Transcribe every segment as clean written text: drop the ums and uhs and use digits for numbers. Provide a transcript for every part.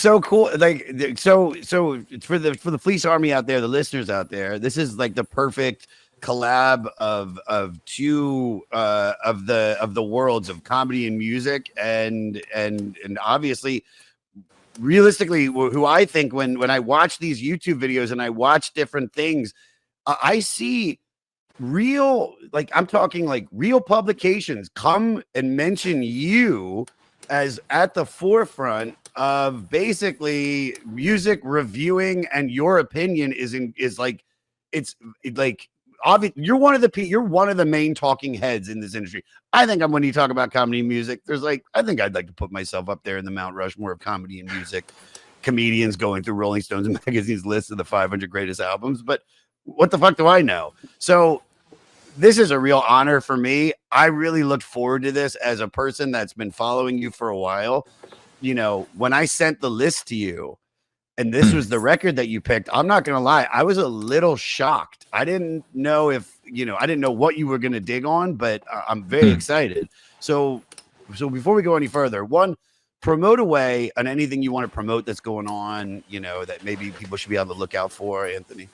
so cool. Like, so it's for the Fleece Army out there, the listeners out there. This is like the perfect collab of two of the worlds of comedy and music, and obviously, realistically, who I think when I watch these YouTube videos and I watch different things, I see real, like I'm talking like real publications come and mention you as at the forefront of basically music reviewing, and your opinion is like, it's like obvious. You're one of the main talking heads in this industry. I think when you talk about comedy and music, there's like, I think I'd like to put myself up there in the Mount Rushmore of comedy and music comedians going through Rolling Stones and magazine's list of the 500 greatest albums. But what the fuck do I know? So this is a real honor for me. I really looked forward to this as a person that's been following you for a while. You know, when I sent the list to you and this was the record that you picked, I'm not going to lie, I was a little shocked. I didn't know if, I didn't know what you were going to dig on, but I'm very excited. So before we go any further, one, promote away on anything you want to promote that's going on, that maybe people should be on the lookout for, Anthony.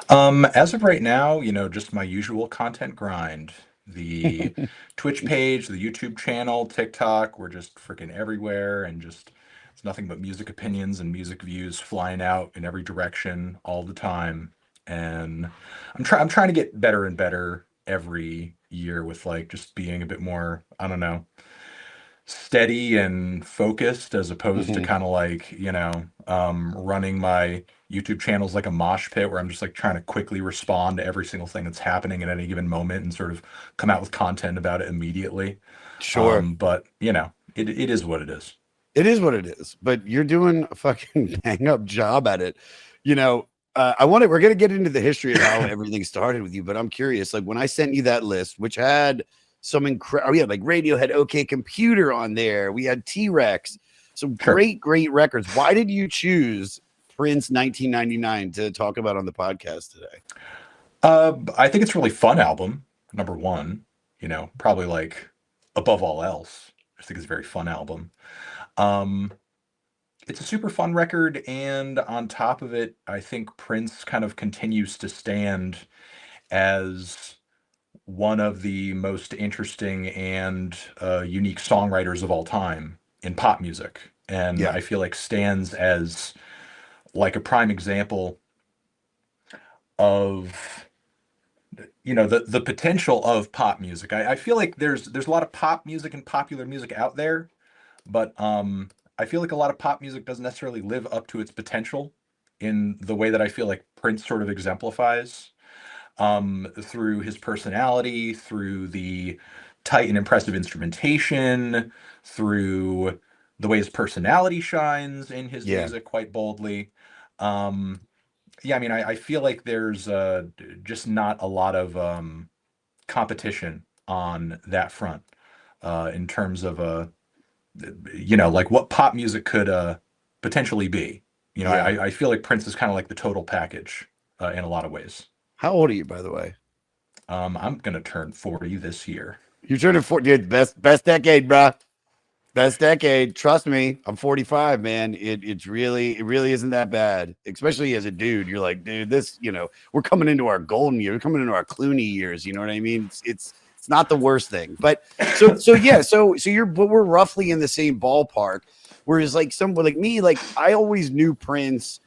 As of right now, just my usual content grind. The Twitch page, the YouTube channel, TikTok, we're just freaking everywhere, and just it's nothing but music opinions and music views flying out in every direction all the time. And I'm trying to get better and better every year with like just being a bit more, I don't know, steady and focused, as opposed to kind of like, running my YouTube channels like a mosh pit where I'm just like trying to quickly respond to every single thing that's happening at any given moment and sort of come out with content about it immediately. Sure. But it is what it is. It is what it is, but you're doing a fucking bang up job at it. We're going to get into the history of how everything started with you, but I'm curious, like when I sent you that list, which had some incredible, we had like Radiohead, OK Computer on there. We had T-Rex, some great records. Why did you choose Prince 1999 to talk about on the podcast today? I think it's a really fun album. Number one, probably like above all else, I think it's a very fun album. It's a super fun record, and on top of it, I think Prince kind of continues to stand as one of the most interesting and unique songwriters of all time in pop music. And I feel like stands as like a prime example of the potential of pop music. I feel like there's a lot of pop music and popular music out there, but I feel like a lot of pop music doesn't necessarily live up to its potential in the way that I feel like Prince sort of exemplifies, through his personality, through the tight and impressive instrumentation, through the way his personality shines in his music quite boldly. I feel like there's just not a lot of competition on that front, in terms of like what pop music could potentially be. I feel like Prince is kind of like the total package in a lot of ways. How old are you, by the way? I'm gonna turn 40 this year. You're turning 40, dude. Best decade, bro. Best decade. Trust me, I'm 45, man. It really isn't that bad, especially as a dude. You're like, dude, this, we're coming into our golden year. We're coming into our Clooney years. You know what I mean? It's not the worst thing. But so we're roughly in the same ballpark. Whereas like someone like me, like I always knew Prince,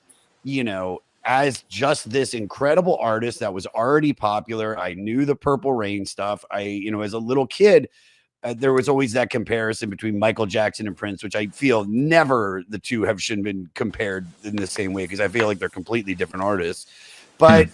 as just this incredible artist that was already popular. I knew the Purple Rain stuff. As a little kid, there was always that comparison between Michael Jackson and Prince, which I feel never the two shouldn't been compared in the same way, because I feel like they're completely different artists. But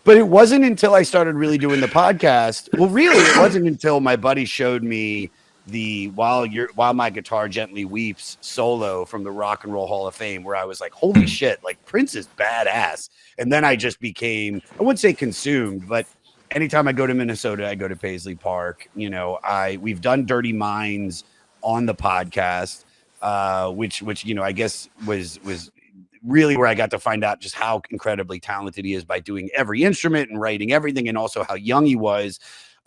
it wasn't until I started really doing the podcast. Well, really, it wasn't until my buddy showed me the While My Guitar Gently Weeps solo from the Rock and Roll Hall of Fame, where I was like, holy shit, like Prince is badass. And then I just became, I wouldn't say consumed, but anytime I go to Minnesota, I go to Paisley Park. We've done Dirty Minds on the podcast, which I guess was really where I got to find out just how incredibly talented he is by doing every instrument and writing everything, and also how young he was.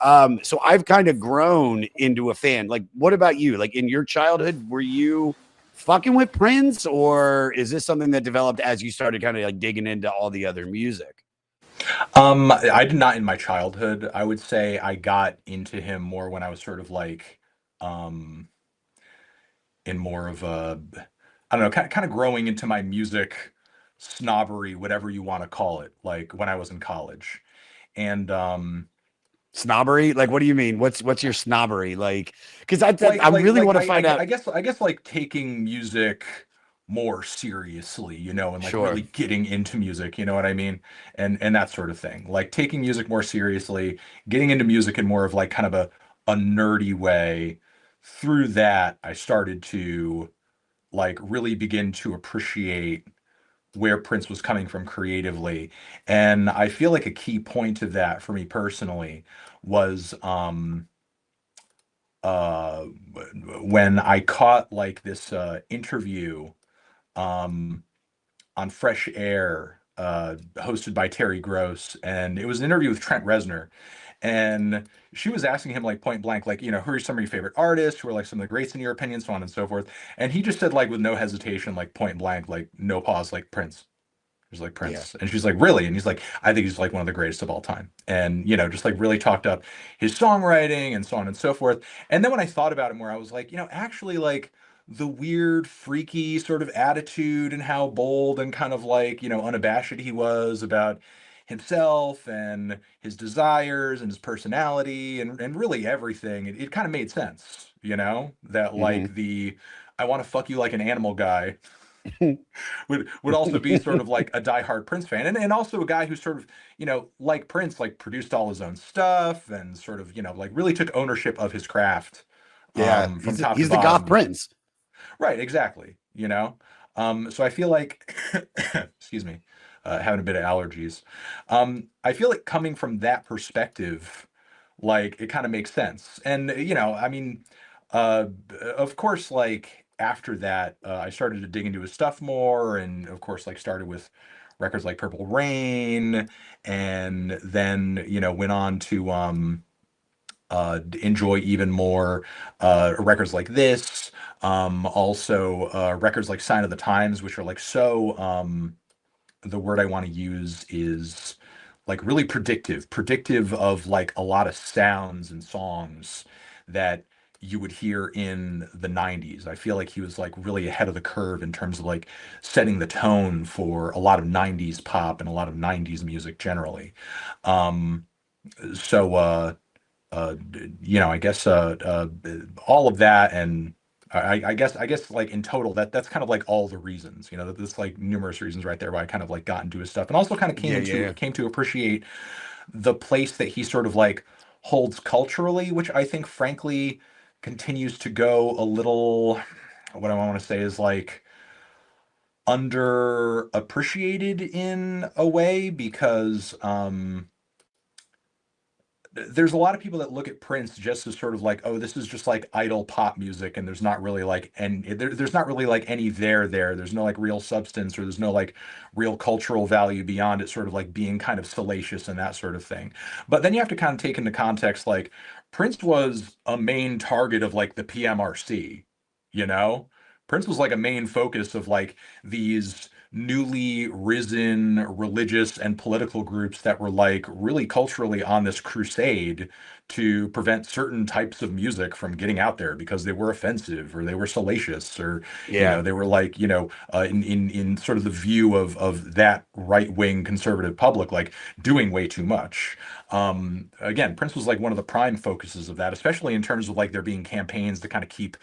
So I've kind of grown into a fan. Like, what about you? Like in your childhood, were you fucking with Prince, or is this something that developed as you started kind of like digging into all the other music? I did not in my childhood. I would say I got into him more when I was sort of like, um, in more of a, I don't know, kind of growing into my music snobbery, whatever you want to call it, like when I was in college. And Snobbery? Like, what do you mean? What's your snobbery? Like, because like I like really like want to find out. I guess like taking music more seriously, you know, and like Sure. really getting into music, you know what I mean? And that sort of thing. Like taking music more seriously, getting into music in more of like kind of a nerdy way. Through that, I started to like really begin to appreciate where Prince was coming from creatively. And I feel like a key point of that for me personally was uh when I caught like this interview um on Fresh Air hosted by Terry Gross, and it was an interview with Trent Reznor, and she was asking him like point blank, like, you know, who are some of your favorite artists, who are like some of the greats in your opinion, so on and so forth. And he just said like with no hesitation, like point blank, like no pause, like Prince. He's like Yeah. Prince. And she's like, really? And he's like, I think he's like one of the greatest of all time. And, you know, just like really talked up his songwriting and so on and so forth. And then when I thought about it more, I was like, you know, actually, like the weird, freaky sort of attitude and how bold and kind of like, you know, unabashed he was about himself and his desires and his personality and really everything. It kind of made sense, you know, that Hmm. like the I want to fuck you like an animal guy would also be sort of like a diehard Prince fan, and also a guy who sort of, you know, like Prince, like produced all his own stuff and sort of, you know, like really took ownership of his craft Yeah. from top to He's the goth bottom. prince. Right, exactly. You know, so I feel like, excuse me, having a bit of allergies. I feel like coming from that perspective, like it kind of makes sense. And you know, I mean, uh, of course, like after that, I started to dig into his stuff more, and of course, like started with records like Purple Rain, and then you know went on to enjoy even more records like this. Also, records like Sign of the Times, which are like so, the word I want to use is like really predictive of like a lot of sounds and songs that you would hear in the 90s. I feel like he was like really ahead of the curve in terms of like setting the tone for a lot of 90s pop and a lot of 90s music generally. Um, so you know, I guess all of that, and I guess like in total, that's kind of like all the reasons, you know, that there's like numerous reasons right there why I kind of like got into his stuff, and also kind of Yeah, yeah, came to appreciate the place that he sort of like holds culturally, which I think frankly continues to go a little, what I want to say is like underappreciated in a way because there's a lot of people that look at Prince just as sort of like, oh, this is just like idle pop music, and there's not really like, and there's not really like any there. There's no like real substance, or there's no like real cultural value beyond it, sort of like being kind of salacious and that sort of thing. But then you have to kind of take into context like Prince was a main target of like the PMRC, you know? Prince was like a main focus of like these newly risen religious and political groups that were like really culturally on this crusade to prevent certain types of music from getting out there because they were offensive or they were salacious or you yeah. know they were like you know in sort of the view of that right wing conservative public like doing way too much. Again, Prince was like one of the prime focuses of that, especially in terms of like there being campaigns to kind of keep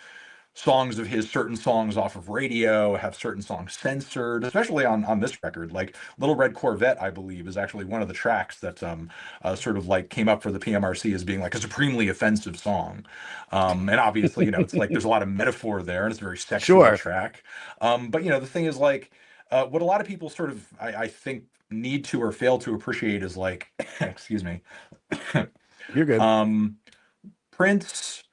songs of his, certain songs off of radio, have certain songs censored, especially on this record. Like Little Red Corvette, I believe, is actually one of the tracks that sort of like came up for the PMRC as being like a supremely offensive song. And obviously, you know, it's like there's a lot of metaphor there, and it's a very sexual Sure. track. But you know, the thing is like what a lot of people sort of I think need to or fail to appreciate is like excuse me You're good. um Prince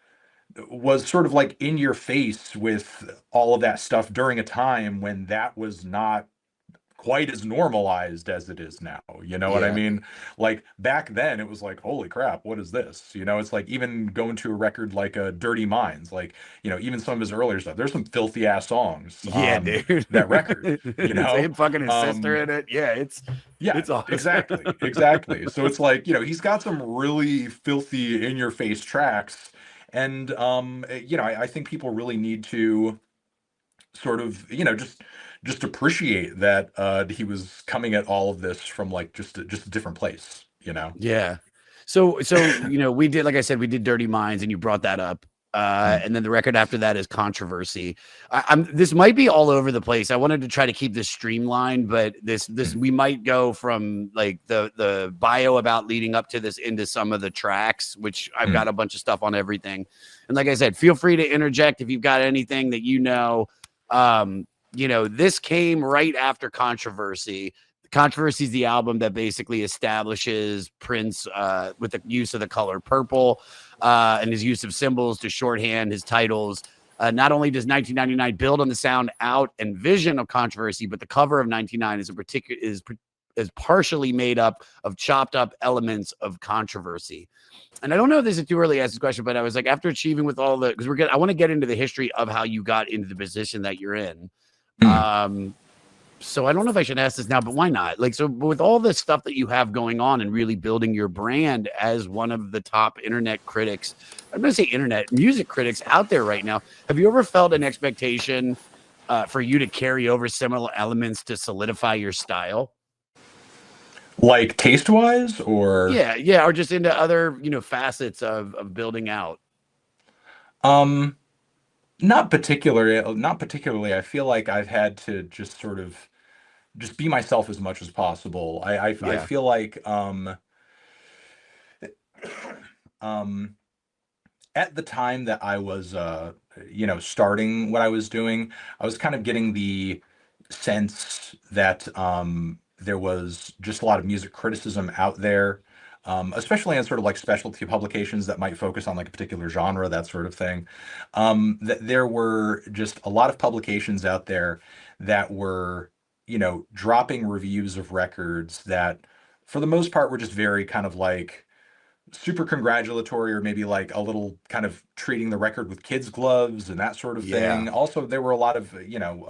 was sort of like in your face with all of that stuff during a time when that was not quite as normalized as it is now. You know what I Yeah. mean? Like back then it was like, holy crap, what is this? You know, it's like even going to a record like Dirty Minds, like, you know, even some of his earlier stuff, there's some filthy ass songs Yeah, on dude. that record, you It's know? him fucking his sister Um, in it. Yeah, yeah, it's awesome. exactly. Exactly. So it's like, you know, he's got some really filthy in your face tracks. And you know, I think people really need to sort of, you know, just appreciate that he was coming at all of this from like just a different place, you know. Yeah. So you know, we did, like I said, we did Dirty Minds, and you brought that up. Hmm. And then the record after that is Controversy. This might be all over the place. I wanted to try to keep this streamlined, but this Hmm. we might go from like the bio about leading up to this into some of the tracks, which I've Hmm. got a bunch of stuff on everything. And like I said, feel free to interject if you've got anything that you know. You know, this came right after Controversy. Controversy is the album that basically establishes Prince with the use of the color purple and his use of symbols to shorthand his titles. Not only does 1999 build on the sound out and vision of Controversy, but the cover of 99 is partially made up of chopped up elements of Controversy. And I don't know if this is too early to ask this question, but I was like, after achieving with all the, because I want to get into the history of how you got into the position that you're in. Hmm. Um, so I don't know if I should ask this now, but why not? Like, so with all this stuff that you have going on and really building your brand as one of the top internet critics, I'm going to say internet music critics out there right now, have you ever felt an expectation for you to carry over similar elements to solidify your style? Like taste wise or Yeah, yeah, or just into other, you know, facets of building out. um not particularly. I feel like I've had to just sort of just be myself as much as possible. I Yeah, feel like um at the time that I was you know, starting what I was doing, I was kind of getting the sense that there was just a lot of music criticism out there, especially in sort of like specialty publications that might focus on like a particular genre, that sort of thing. That there were just a lot of publications out there that were, you know, dropping reviews of records that, for the most part, were just very kind of like super congratulatory, or maybe like a little kind of treating the record with kids gloves and that sort of yeah, thing. Also, there were a lot of, you know,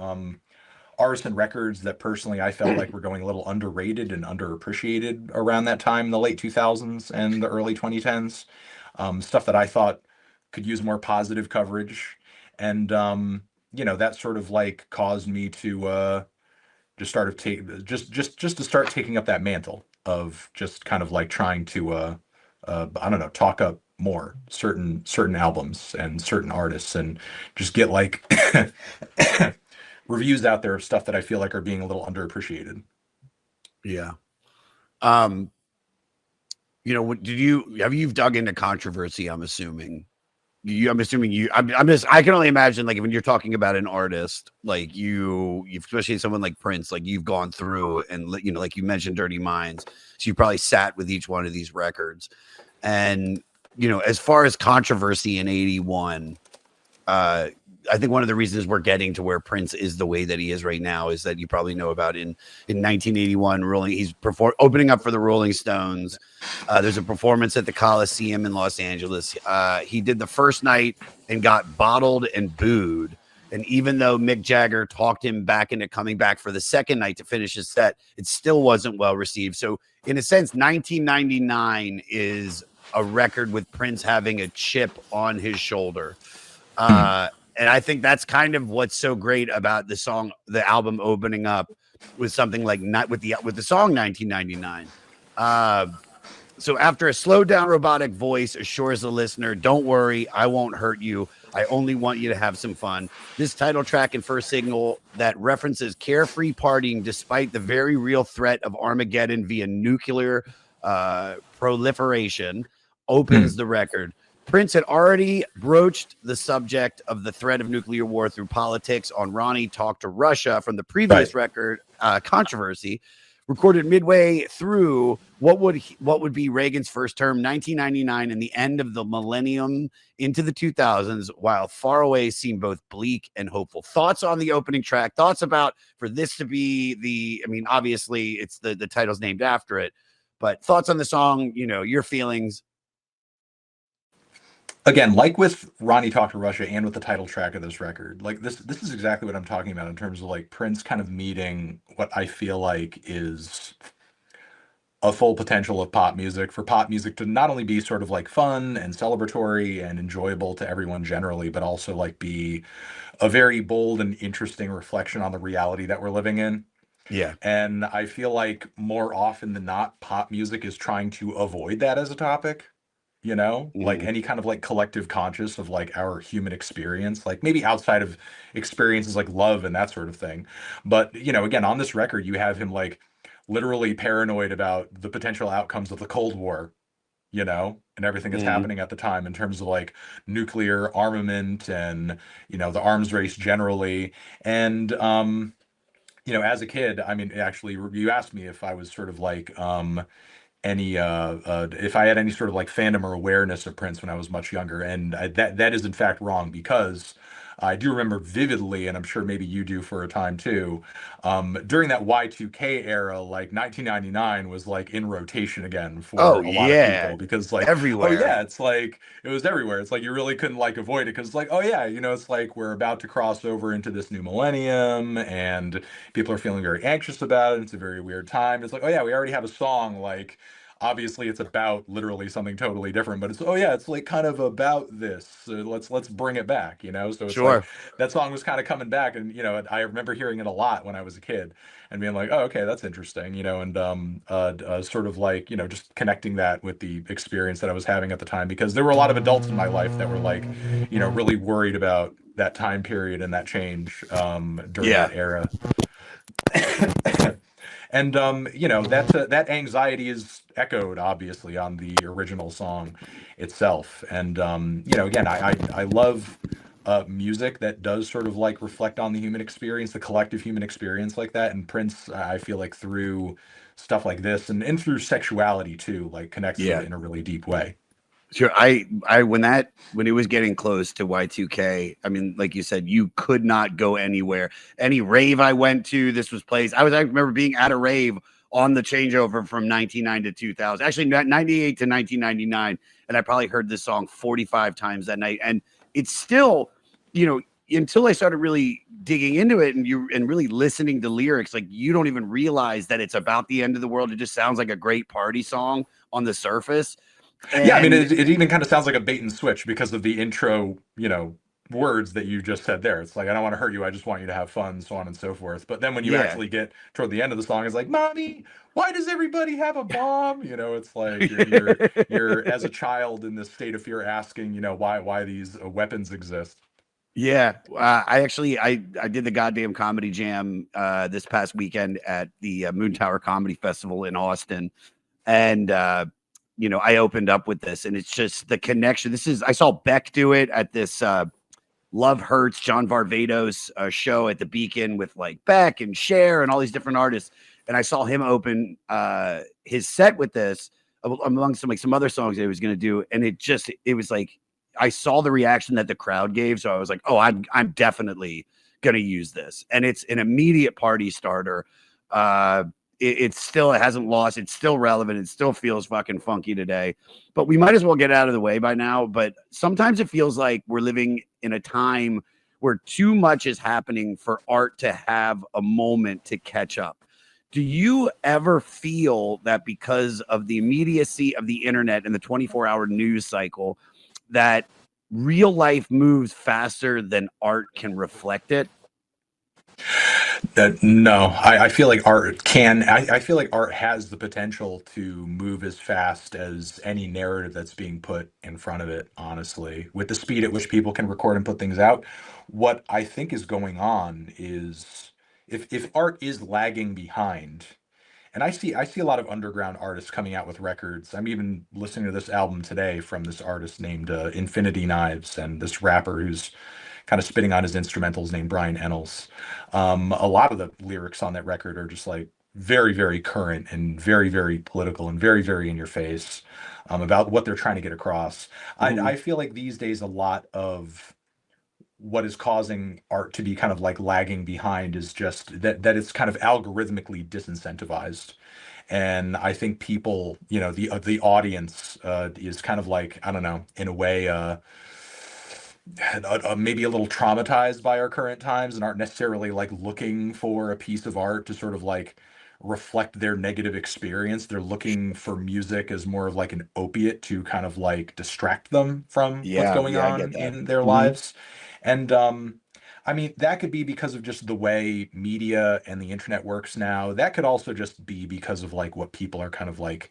artists and records that personally I felt like were going a little underrated and underappreciated around that time in the late 2000s and the early 2010s. Stuff that I thought could use more positive coverage. And you know, that sort of like caused me to just start of take just to start taking up that mantle of just kind of like trying to I don't know, talk up more certain albums and certain artists, and just get like reviews out there of stuff that I feel like are being a little underappreciated. yeah. Um, you know, what did you've dug into Controversy? I'm assuming. I'm assuming I'm just, I can only imagine, like, when you're talking about an artist, like especially someone like Prince, like you've gone through and, you know, like you mentioned Dirty Minds. So you probably sat with each one of these records. And, you know, as far as Controversy in 81, uh, I think one of the reasons we're getting to where Prince is the way that he is right now is that you probably know about in 1981, he's opening up for the Rolling Stones. There's a performance at the Coliseum in Los Angeles. He did the first night and got bottled and booed. And even though Mick Jagger talked him back into coming back for the second night to finish his set, it still wasn't well received. So, in a sense, 1999 is a record with Prince having a chip on his shoulder. Hmm. Uh, and I think that's kind of what's so great about the album opening up with something like not with the song 1999. So after a slowed down robotic voice assures the listener, don't worry, I won't hurt you. I only want you to have some fun. This title track and first single that references carefree partying despite the very real threat of Armageddon via nuclear proliferation Hmm. opens the record. Prince had already broached the subject of the threat of nuclear war through politics on Ronnie Talk to Russia from the Right. previous record, Controversy. recorded midway through what would be Reagan's first term, 1999, and the end of the millennium into the 2000s, while far away seemed both bleak and hopeful. Thoughts on the opening track? Thoughts about for this to be the? I mean, obviously, it's the title's named after it, but thoughts on the song? You know, your feelings. Again, like with Ronnie Talk to Russia and with the title track of this record, like this is exactly what I'm talking about in terms of like Prince kind of meeting what I feel like is a full potential of pop music, for pop music to not only be sort of like fun and celebratory and enjoyable to everyone generally, but also like be a very bold and interesting reflection on the reality that we're living in. Yeah. And I feel like more often than not, pop music is trying to avoid that as a topic, you know, like Mhm. any kind of like collective conscious of like our human experience, like maybe outside of experiences like love and that sort of thing. But, you know, again, on this record, you have him like literally paranoid about the potential outcomes of the Cold War, you know, and everything that's Mhm. happening at the time in terms of like nuclear armament and, you know, the arms race generally. And, you know, as a kid, I mean, actually, you asked me if I was sort of like, any if I had any sort of like fandom or awareness of Prince when I was much younger, and that is in fact wrong, because I do remember vividly, and I'm sure maybe you do for a time too, during that Y2K era, like 1999 was like in rotation again for Oh a lot of yeah, people, because like, oh everywhere. yeah, it's like it was everywhere. It's like you really couldn't like avoid it, because it's like, oh yeah, you know, it's like we're about to cross over into this new millennium, and people are feeling very anxious about it. It's a very weird time. It's like, oh yeah, we already have a song like, obviously it's about literally something totally different, but it's, oh yeah, it's like kind of about this, so let's bring it back, you know. So it's like Sure. that song was kind of coming back, and you know, I remember hearing it a lot when I was a kid and being like, oh okay, that's interesting, you know. And sort of like, you know, just connecting that with the experience that I was having at the time, because there were a lot of adults in my life that were like, you know, really worried about that time period and that change during Yeah. that era. And you know, that anxiety is echoed obviously on the original song itself. And you know, again, I love music that does sort of like reflect on the human experience, the collective human experience like that. And Prince, I feel like through stuff like this, and through sexuality too, like connects to Yeah. it in a really deep way. Sure. When it was getting close to Y2K, I mean, like you said, you could not go anywhere. Any rave I went to, this was plays. I remember being at a rave on the changeover from 1999 to 2000, actually 98 to 1999. And I probably heard this song 45 times that night. And it's still, you know, until I started really digging into it and really listening to lyrics, like you don't even realize that it's about the end of the world. It just sounds like a great party song on the surface. Yeah, I mean, And it even kind of sounds like a bait and switch because of the intro, you know, words that you just said there. It's like, I don't want to hurt you, I just want you to have fun, so on and so forth. But then when you yeah. actually get toward the end of the song, it's like, mommy, why does everybody have a bomb? You know, it's like you're as a child in this state of fear asking, you know, why these weapons exist. Yeah, I did the goddamn comedy jam this past weekend at the Moon Tower Comedy Festival in Austin, and you know, I opened up with this, and it's just the connection. This is I saw Beck do it at this Love Hurts John Varvatos show at the Beacon with like Beck and Cher and all these different artists, and I saw him open his set with this among some other songs that he was going to do, and it was like I saw the reaction that the crowd gave, so I was like, oh, I'm definitely going to use this, and it's an immediate party starter. It hasn't lost. It's still relevant. It still feels fucking funky today. But we might as well get out of the way by now. But sometimes it feels like we're living in a time where too much is happening for art to have a moment to catch up. Do you ever feel that because of the immediacy of the internet and the 24-hour news cycle, that real life moves faster than art can reflect it? No, I feel like art can. I feel like art has the potential to move as fast as any narrative that's being put in front of it, honestly, with the speed at which people can record and put things out. What I think is going on is, if art is lagging behind, and I see a lot of underground artists coming out with records. I'm even listening to this album today from this artist named Infinity Knives, and this rapper who's kind of spitting on his instrumentals named Brian Ennals. A lot of the lyrics on that record are just like very, very current and very, very political and very, very in your face about what they're trying to get across. Mhm. I feel like these days a lot of what is causing art to be kind of like lagging behind is just that it's kind of algorithmically disincentivized. And I think people, the audience is kind of like, I don't know, in a way, maybe a little traumatized by our current times and aren't necessarily like looking for a piece of art to sort of like reflect their negative experience. They're looking for music as more of like an opiate to kind of like distract them from what's Yeah, going yeah, I get on that. in their Mhm. lives. And I mean, that could be because of just the way media and the internet works now. That could also just be because of like what people are kind of like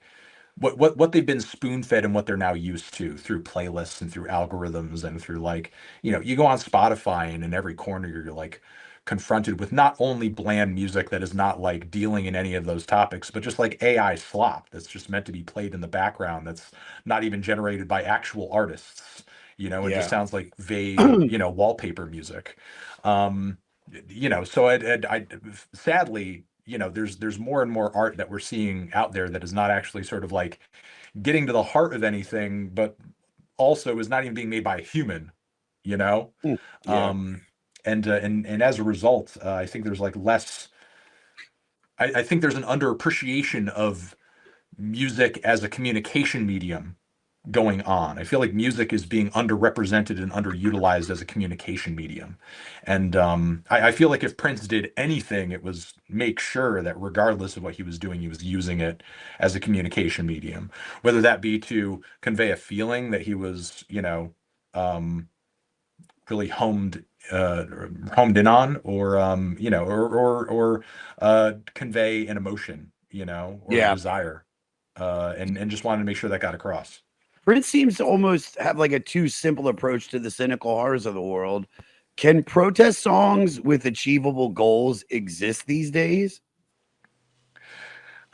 what they've been spoon fed and what they're now used to through playlists and through algorithms and through like, you go on Spotify and in every corner you're like confronted with not only bland music that is not like dealing in any of those topics, but just like AI slop that's just meant to be played in the background that's not even generated by actual artists, and just Yeah. sounds like vague, wallpaper music. Um, so sadly, there's more and more art that we're seeing out there that is not actually sort of like getting to the heart of anything, but also is not even being made by a human, you know? Mm. Yeah. Um, and as a result, I think there's like less. I think there's an underappreciation of music as a communication medium going on. I feel like music is being underrepresented and underutilized as a communication medium. And I feel like if Prince did anything, it was make sure that regardless of what he was doing, he was using it as a communication medium, whether that be to convey a feeling that he was, um, really uh, homed in on, or convey an emotion, or a Yeah. desire, and just wanted to make sure that got across. Prince seems to almost have like a too simple approach to the cynical horrors of the world. Can protest songs with achievable goals exist these days?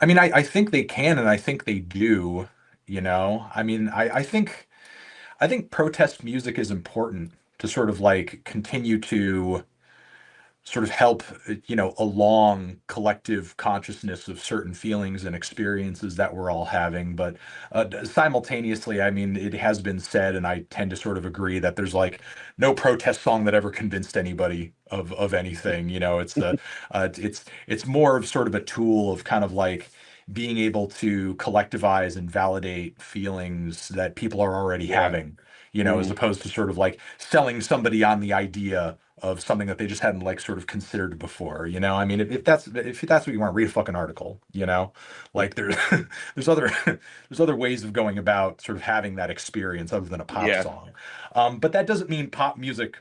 I mean, I think they can, and I think they do. I mean, I think protest music is important to sort of like continue to sort of help, along collective consciousness of certain feelings and experiences that we're all having. But simultaneously, I mean, it has been said, and I tend to sort of agree that there's like no protest song that ever convinced anybody of anything. It's more of sort of a tool of kind of like being able to collectivize and validate feelings that people are already Yeah. having, as Mhm. opposed to sort of like selling somebody on the idea of something that they just hadn't like sort of considered before. I mean, if that's what you want, read a fucking article. Like there's there's other there's other ways of going about sort of having that experience other than a pop Yeah. song. But that doesn't mean pop music,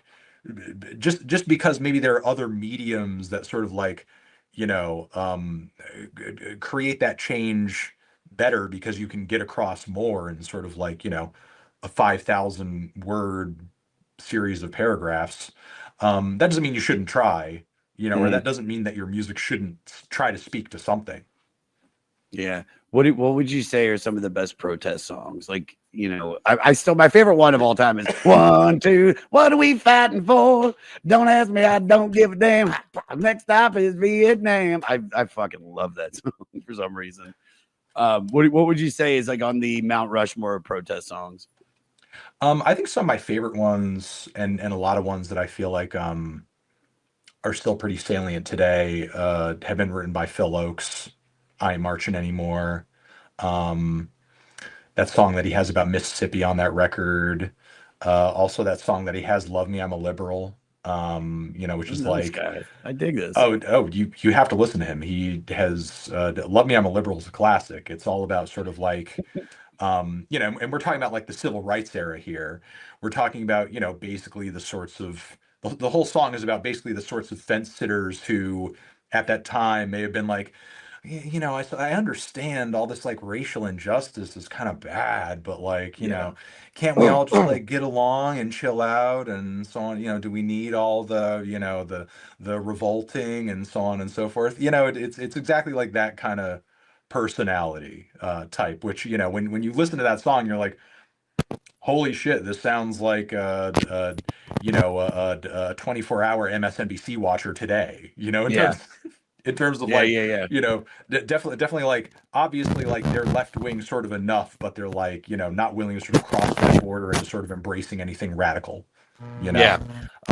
just because maybe there are other mediums that sort of like, create that change better because you can get across more in sort of like, a 5,000 word series of paragraphs. That doesn't mean you shouldn't try, or Mhm. that doesn't mean that your music shouldn't try to speak to something. Yeah. What would you say are some of the best protest songs? Like, I still my favorite one of all time is one, two, what are we fighting for? Don't ask me, I don't give a damn. Next stop is Vietnam. I fucking love that song for some reason. What would you say is like on the Mount Rushmore of protest songs? I think some of my favorite ones, and a lot of ones that I feel like are still pretty salient today, have been written by Phil Oakes. I Ain't Marching Anymore. Um, that song that he has about Mississippi on that record. Also that song that he has, Love Me, I'm a Liberal, I which don't is know this like, guy. I dig this. oh, you have to listen to him. He has, Love Me, I'm a Liberal is a classic. It's all about sort of like, and we're talking about like the civil rights era here. We're talking about, basically the sorts of, the whole song is about basically the sorts of fence sitters who at that time may have been like, I understand all this like racial injustice is kind of bad, but like, Yeah. can't we all just like get along and chill out and so on? Do we need all the, the revolting and so on and so forth? It's exactly like that kind of personality type, which, when you listen to that song, you're like, holy shit, this sounds like a 24-hour MSNBC watcher today. It Yeah. does. in terms of Yeah, like, yeah, yeah. definitely like obviously like they're left wing sort of enough, but they're like, not willing to sort of cross that border into sort of embracing anything radical, you know, Yeah.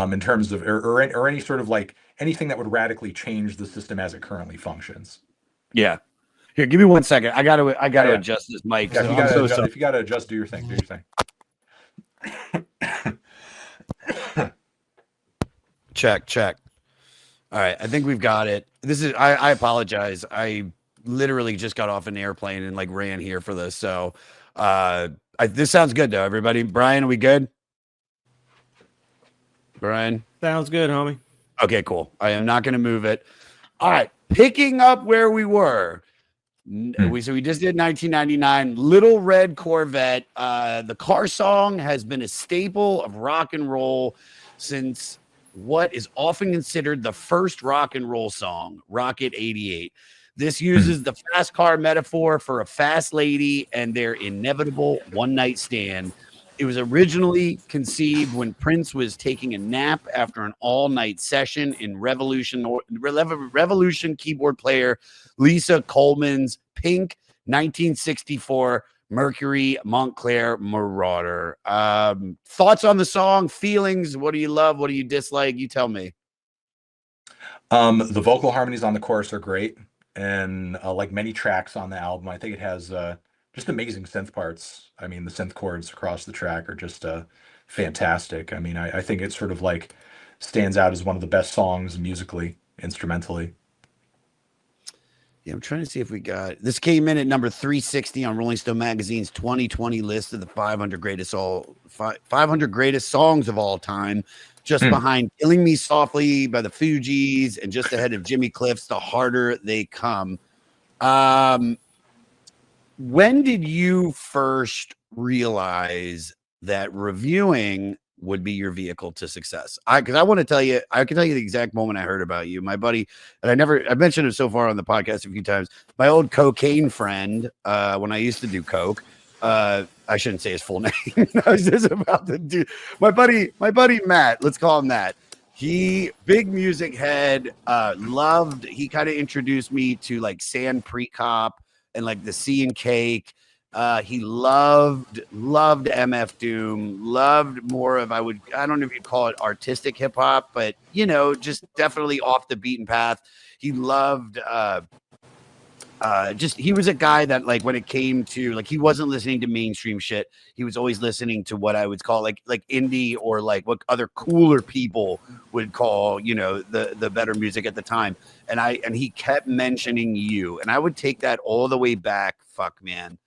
in terms of or any sort of like anything that would radically change the system as it currently functions. Yeah. Here, give me 1 second. I Yeah, gotta yeah. adjust this mic. Yeah, if So you I'm gotta so adjust, sorry. do your thing. Do your thing. Check, check. All right. I think we've got it. I apologize. I literally just got off an airplane and like ran here for this. So this sounds good though, everybody. Brian, are we good? Brian? Sounds good, homie. Okay, cool. I am not gonna move it. All right. Picking up where we were. We just did 1999 Little Red Corvette. The car song has been a staple of rock and roll since what is often considered the first rock and roll song, Rocket 88. This uses the fast car metaphor for a fast lady and their inevitable one night stand. It was originally conceived when Prince was taking a nap after an all night session in Revolution keyboard player Lisa Coleman's Pink 1964 Mercury Montclair Marauder. Thoughts on the song, feelings? What do you love? What do you dislike? You tell me. The vocal harmonies on the chorus are great, and like many tracks on the album, I think it has just amazing synth parts. I mean, the synth chords across the track are just fantastic. I mean, I think it sort of like stands out as one of the best songs musically, instrumentally. Yeah, I'm trying to see if we got this. Came in at number 360 on Rolling Stone magazine's 2020 list of the 500 greatest songs of all time, just behind "Killing Me Softly" by the Fugees and just ahead of Jimmy Cliff's "The Harder They Come." When did you first realize that reviewing would be your vehicle to success? Because I want to tell you, I can tell you the exact moment I heard about you. My buddy, and I've mentioned it so far on the podcast a few times. My old cocaine friend, when I used to do coke, I shouldn't say his full name. I was just about to do my buddy Matt. Let's call him that. He big music head, loved. He kind of introduced me to like Sand Precop and like the Sea and Cake. He loved MF Doom, loved more of I don't know if you'd call it artistic hip hop, but just definitely off the beaten path. He loved he was a guy that like when it came to like he wasn't listening to mainstream shit. He was always listening to what I would call like indie or like what other cooler people would call, the better music at the time. And he kept mentioning you. And I would take that all the way back. Fuck, man.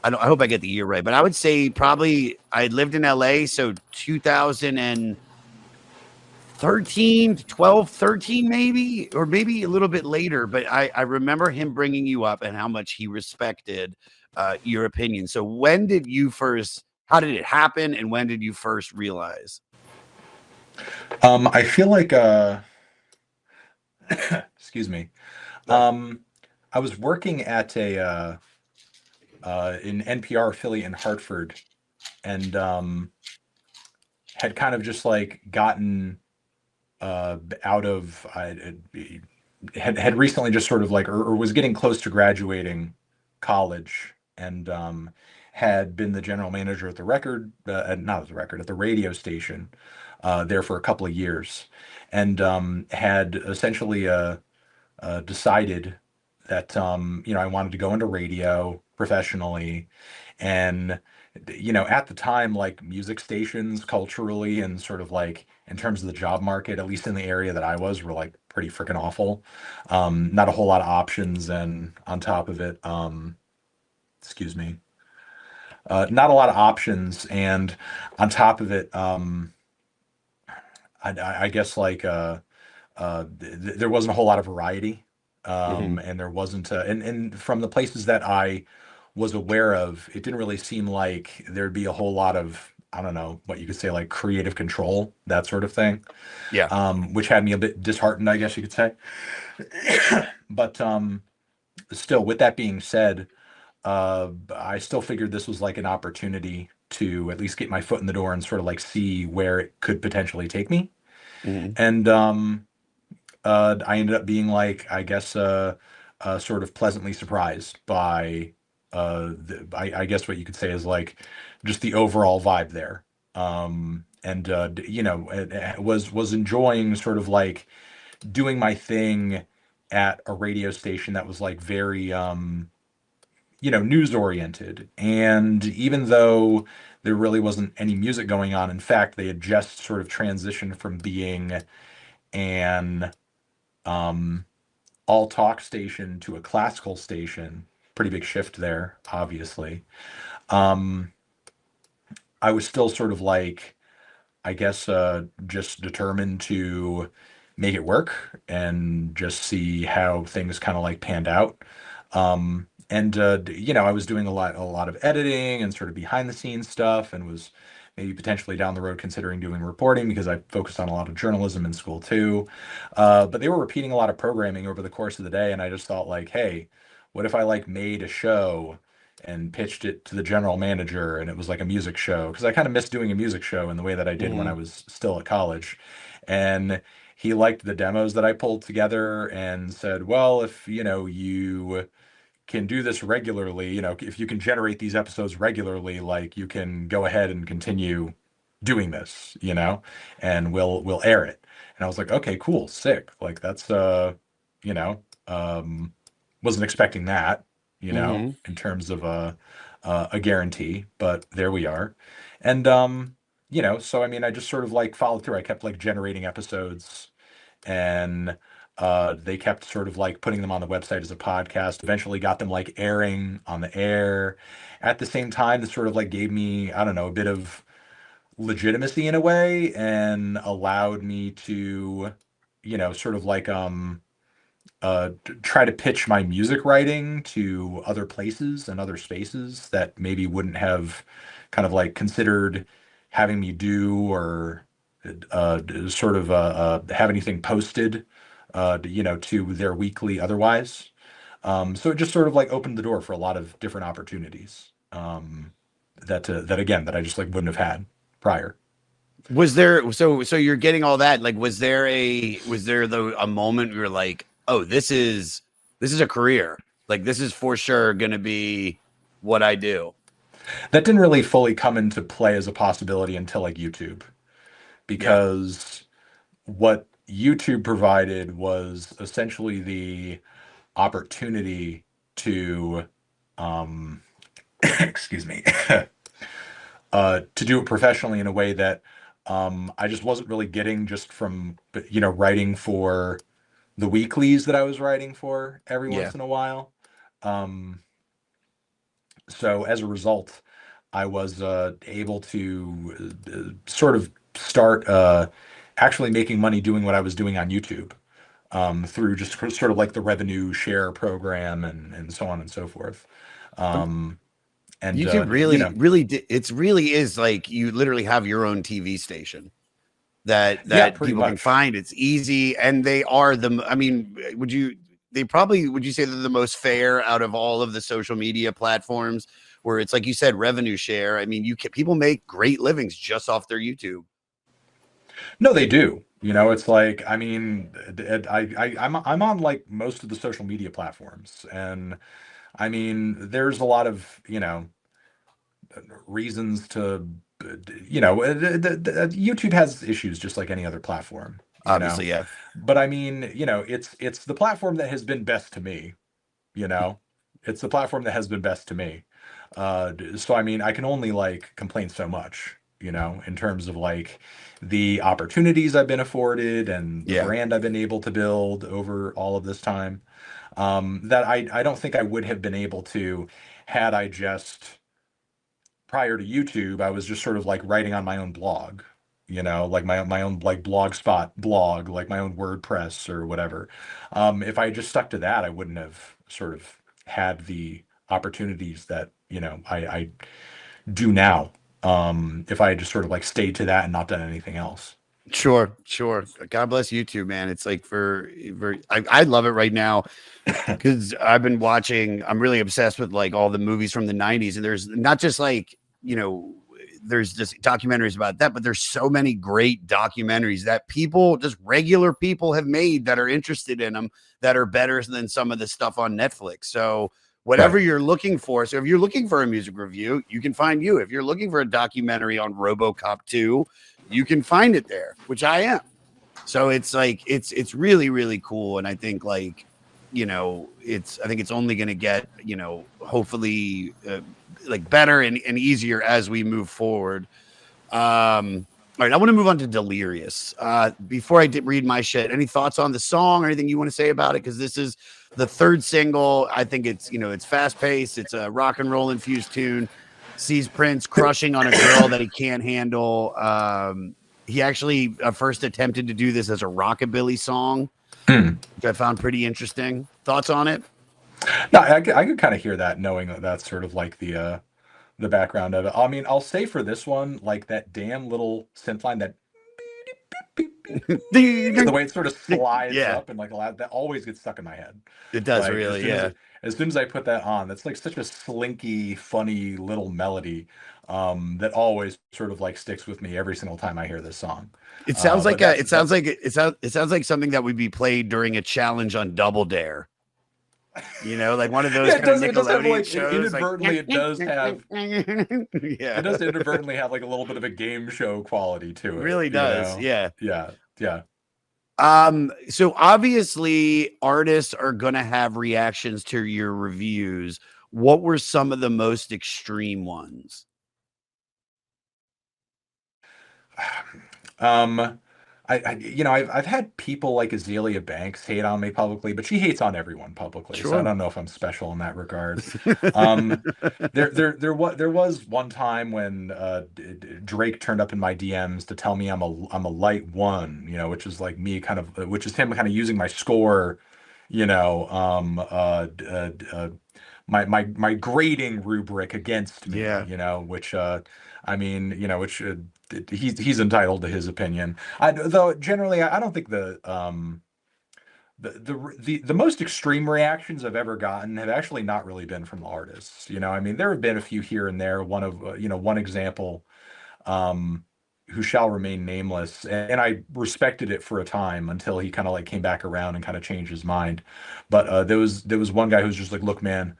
I hope I get the year right, but I would say probably I lived in LA, so 2013, 12, 13 maybe, or maybe a little bit later. But I remember him bringing you up and how much he respected your opinion. So how did it happen, and when did you first realize? I feel like excuse me. I was working at an NPR affiliate in Hartford, and had kind of just like gotten out of had recently just sort of like or was getting close to graduating college, and had been the general manager at the at the radio station there for a couple of years, and had essentially decided that I wanted to go into radio professionally. And at the time, like music stations culturally and sort of like in terms of the job market, at least in the area that I was, were like pretty freaking awful. Not a whole lot of options, and on top of it, excuse me, not a lot of options, and on top of it, I guess like there wasn't a whole lot of variety, and there wasn't and from the places that I was aware of, it didn't really seem like there'd be a whole lot of, I don't know what you could say, like creative control, that sort of thing. Yeah. Which had me a bit disheartened, I guess you could say. But still, with that being said, I still figured this was like an opportunity to at least get my foot in the door and sort of like see where it could potentially take me. And I ended up being like, I guess, sort of pleasantly surprised by, I guess what you could say is like just the overall vibe there. And you know, was enjoying sort of like doing my thing at a radio station that was like very, you know, news oriented. And even though there really wasn't any music going on, in fact, they had just sort of transitioned from being an um, all talk station to a classical station. Pretty big shift there, obviously. Um, I was still sort of like, I guess, just determined to make it work and just see how things kind of like panned out. And you know, I was doing a lot of editing and sort of behind the scenes stuff, and was maybe potentially down the road considering doing reporting because I focused on a lot of journalism in school too. But they were repeating a lot of programming over the course of the day, and I just thought like, hey, what if I like made a show and pitched it to the general manager, and it was like a music show because I kind of missed doing a music show in the way that I did when I Mhm. was still at college. And he liked the demos that I pulled together and said, "Well, if you know you can do this regularly, you know, if you can generate these episodes regularly, like you can go ahead and continue doing this, you know, and we'll air it." And I was like, "Okay, cool, sick. Like that's you know, um wasn't expecting that, you know, Mhm. in terms of a guarantee, but there we are." And you know, so I mean, I just sort of like followed through. I kept like generating episodes, and they kept sort of like putting them on the website as a podcast. Eventually got them like airing on the air. At the same time, this sort of like gave me, I don't know, a bit of legitimacy in a way, and allowed me to, you know, sort of like try to pitch my music writing to other places and other spaces that maybe wouldn't have kind of like considered having me do, or sort of have anything posted, you know, to their weekly otherwise. So it just sort of like opened the door for a lot of different opportunities, that again that I just like wouldn't have had prior. Was there so you're getting all that, like was there the a moment where you're like, "Oh, this is a career. Like this is for sure going to be what I do." That didn't really fully come into play as a possibility until like YouTube, Yeah. because what YouTube provided was essentially the opportunity to, um, excuse me, to do it professionally in a way that I just wasn't really getting just from, you know, writing for the weeklies that I was writing for every Yeah. once in a while. Um, so as a result, I was able to sort of start actually making money doing what I was doing on YouTube, through just sort of like the revenue share program and so on and so forth. Um, and YouTube you really, know, it's really is like you literally have your own TV station that yeah, pretty people can much. find. It's easy, and they are I mean, they probably would you say they're the most fair out of all of the social media platforms where it's like you said, revenue share. I mean, people make great livings just off their YouTube. No, they do. You know, it's like, I mean, I'm on like most of the social media platforms, and I mean, there's a lot of, you know, reasons to, you know, YouTube has issues just like any other platform, you know. Obviously, yeah. But I mean, you know, it's the platform that has been best to me, you know. It's the platform that has been best to me. So I mean, I can only like complain so much, you know, in terms of like the opportunities I've been afforded and the Yeah. brand I've been able to build over all of this time. That I don't think I would have been able to had I just, prior to YouTube, I was just sort of like writing on my own blog, you know, like my own like blogspot blog, like my own WordPress or whatever. If I just stuck to that, I wouldn't have sort of had the opportunities that, you know, I do now. If I had just sort of like stayed to that and not done anything else. Sure, sure. God bless YouTube, man. It's like I love it right now because I'm really obsessed with like all the movies from the 90s. And there's not just like, you know, there's just documentaries about that, but there's so many great documentaries that people, just regular people, have made that are interested in them, that are better than some of the stuff on Netflix. So whatever you're looking for. So if you're looking for a music review, you can find you. If you're looking for a documentary on RoboCop 2, you can find it there, which I am. So it's like it's really, really cool. And I think like, you know, I think it's only going to get, you know, hopefully like better and easier as we move forward. All right, I want to move on to Delirious. Before I read my shit, any thoughts on the song or anything you want to say about it? Because this is the third single. I think it's, you know, it's fast paced. It's a rock and roll infused tune. Sees Prince crushing on a girl that he can't handle. He actually first attempted to do this as a rockabilly song, which I found pretty interesting. Thoughts on it? No, I could kind of hear that, knowing that that's sort of like the background of it. I mean, I'll say for this one, like that damn little synth line, that the way it sort of slides up and like that always gets stuck in my head. It does, Like, really, yeah. As soon as I put that on, that's like such a slinky, funny little melody that always sort of like sticks with me every single time I hear this song. It sounds like it sounds like something that would be played during a challenge on Double Dare. You know, like one of those kind of Nickelodeon shows. Inadvertently, it does have. Yeah, it does inadvertently have like a little bit of a game show quality to it. It really does. Yeah. So obviously artists are going to have reactions to your reviews. What were some of the most extreme ones? I've had people like Azealia Banks hate on me publicly, but she hates on everyone publicly. Sure. So I don't know if I'm special in that regard. There was one time when Drake turned up in my DMs to tell me I'm a light one, you know, which is like me which is him kind of using my score, you know, my grading rubric against me, you know, which I mean, you know, which he's entitled to his opinion. Though generally, I don't think the most extreme reactions I've ever gotten have actually not really been from the artists. You know, I mean, there have been a few here and there. One example, who shall remain nameless, and I respected it for a time until he kind of like came back around and kind of changed his mind. But there was one guy who's just like, look, man,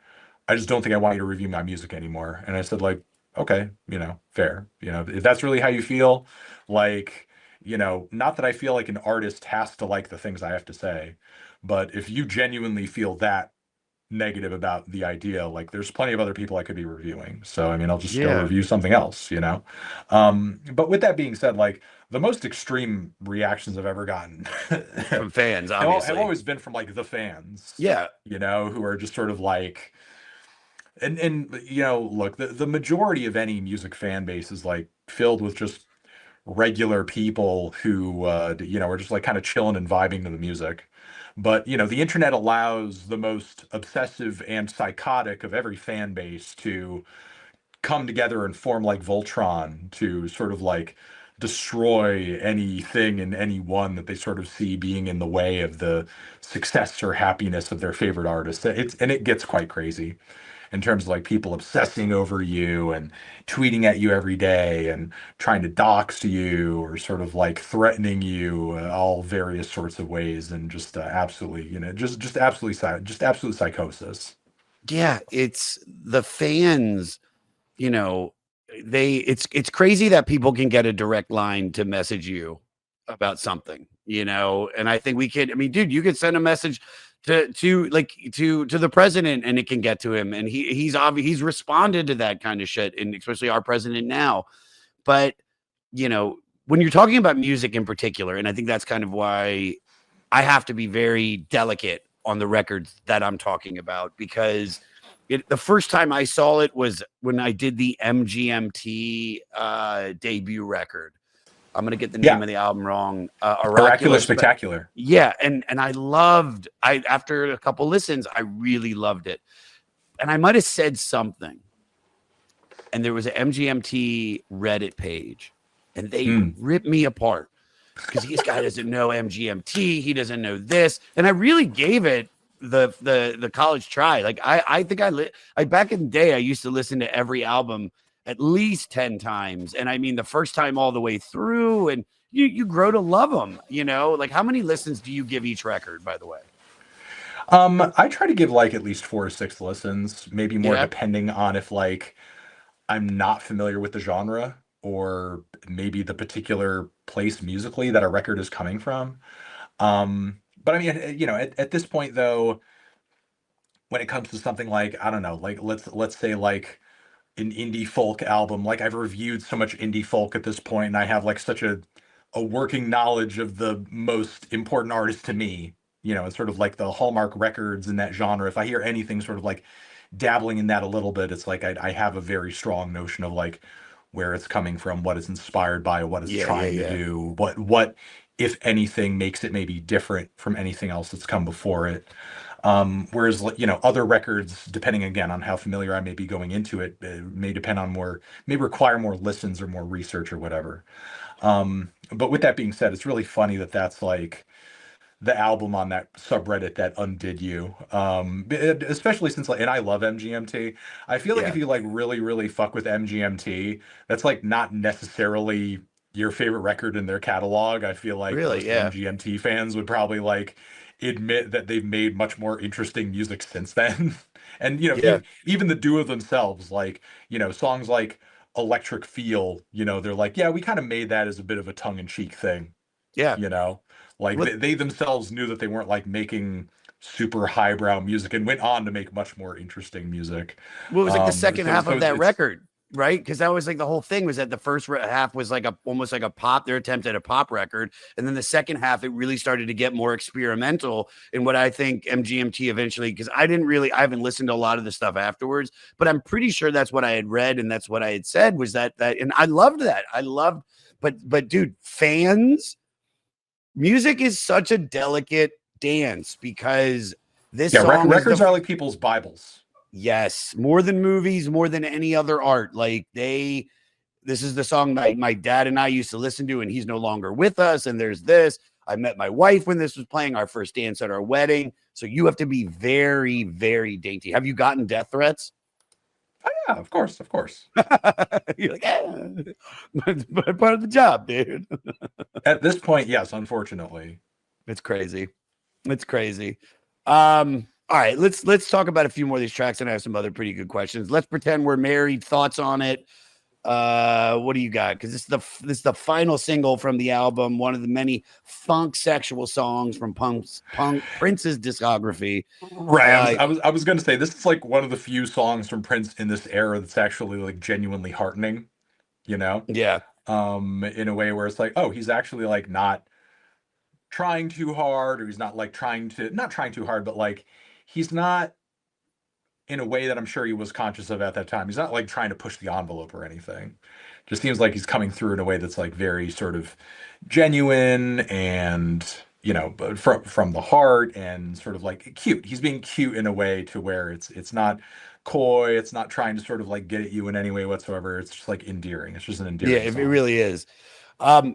I just don't think I want you to review my music anymore. And I said, like, okay, you know, fair. You know, if that's really how you feel, like, you know, not that I feel like an artist has to like the things I have to say, but if you genuinely feel that negative about the idea, like there's plenty of other people I could be reviewing. So, I mean, I'll just go review something else, you know? But with that being said, like the most extreme reactions I've ever gotten from fans, obviously, have always been from like the fans. Yeah. You know, who are just sort of like, and you know, look, the majority of any music fan base is like filled with just regular people who you know, are just like kind of chilling and vibing to the music. But you know, the internet allows the most obsessive and psychotic of every fan base to come together and form like Voltron to sort of like destroy anything and anyone that they sort of see being in the way of the success or happiness of their favorite artist. It gets quite crazy in terms of like people obsessing over you and tweeting at you every day and trying to dox you or sort of like threatening you all various sorts of ways, and just absolutely, you know, just absolute psychosis. Yeah, it's the fans, you know, it's crazy that people can get a direct line to message you about something, you know, and I think I mean, dude, you could send a message to the president and it can get to him, and he's responded to that kind of shit, and especially our president now. But you know, when you're talking about music in particular, and I think that's kind of why I have to be very delicate on the records that I'm talking about, because the first time I saw it was when I did the MGMT debut record. I'm gonna get the name of the album wrong. Oracular Spectacular. Yeah, and after a couple listens, I really loved it. And I might have said something. And there was an MGMT Reddit page, and they ripped me apart because this guy doesn't know MGMT, he doesn't know this. And I really gave it the college try. Like I think I back in the day, I used to listen to every album at least 10 times. And I mean, the first time all the way through, and you grow to love them, you know? Like, how many listens do you give each record, by the way? I try to give like at least 4 to 6 listens, maybe more Yeah. depending on if like I'm not familiar with the genre or maybe the particular place musically that a record is coming from. But I mean, at this point though, when it comes to something like, I don't know, like let's say like an indie folk album. Like I've reviewed so much indie folk at this point, and I have like such a working knowledge of the most important artists to me. It's sort of like the hallmark records in that genre. If I hear anything sort of like dabbling in that a little bit, it's like I have a very strong notion of like where it's coming from, what it's inspired by, what it's Yeah. Yeah. trying to Yeah. do, what if anything makes it maybe different from anything else that's come before it. Whereas, like, other records, depending again on how familiar I may be going into it, may depend on may require more listens or more research or whatever. But with that being said, it's really funny that that's like the album on that subreddit that undid you. Especially since like, and I love MGMT. I feel like if Yeah. you like really, really fuck with MGMT, that's like not necessarily your favorite record in their catalog. I feel like Really? most Yeah. MGMT fans would probably like admit that they've made much more interesting music since then. And Yeah. even the duo themselves, like, songs like Electric Feel, they're like, yeah, we kind of made that as a bit of a tongue-in-cheek thing, Yeah. you know like What, they themselves knew that they weren't like making super highbrow music and went on to make much more interesting music. what was like the second So half so of it's, that it's record? Right, because that was like the whole thing was that the first half was like a almost like a pop, their attempt at a pop record, and then the second half it really started to get more experimental in what I think MGMT eventually. Because I haven't listened to a lot of the stuff afterwards, but I'm pretty sure that's what I had read and that's what I had said was that, and I loved that. I loved, but dude, fans, music is such a delicate dance because this yeah, song is records the are like people's bibles. yes, more than movies, more than any other art. Like this is the song my dad and I used to listen to, and he's no longer with us. And there's this. I met my wife when this was playing, our first dance at our wedding. So you have to be very, very dainty. Have you gotten death threats? Oh yeah, of course, of course. You're like, part of the job, dude. At this point, yes, unfortunately. It's crazy. It's crazy. All right, let's talk about a few more of these tracks, and I have some other pretty good questions. Let's pretend we're married. Thoughts on it? What do you got? Because this is the final single from the album, one of the many funk sexual songs from Punk Prince's discography. Right. Uh, I was going to say this is like one of the few songs from Prince in this era that's actually like genuinely heartening, you know? yeah, In a way where it's like, oh, he's actually like not trying too hard, or he's not like not trying too hard, but like he's not in a way that I'm sure he was conscious of at that time. He's not like trying to push the envelope or anything. Just seems like he's coming through in a way that's like very sort of genuine and but from the heart and sort of like cute. He's being cute in a way to where it's not coy. It's not trying to sort of like get at you in any way whatsoever. It's just like endearing. It's just an yeah, endearing it song. really is.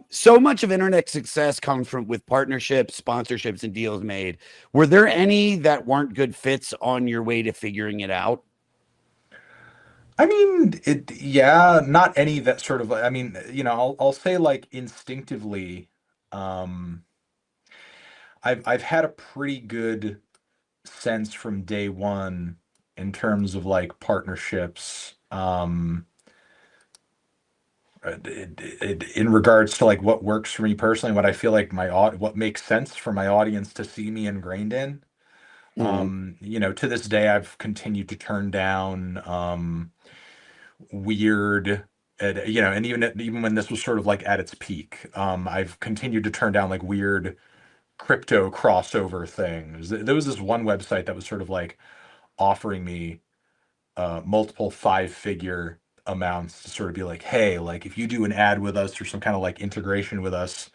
So much of internet success comes from with partnerships, sponsorships, and deals made. Were there any that weren't good fits on your way to figuring it out? I mean, yeah, not any that sort of, I mean, I'll say like instinctively, um, I've had a pretty good sense from day one in terms of like partnerships, in regards to like what works for me personally, what I feel like what makes sense for my audience to see me ingrained in. Mhm. To this day, I've continued to turn down, weird and even when this was sort of like at its peak, I've continued to turn down like weird crypto crossover things. There was this one website that was sort of like offering me multiple five-figure amounts to sort of be like, hey, like if you do an ad with us or some kind of like integration with us,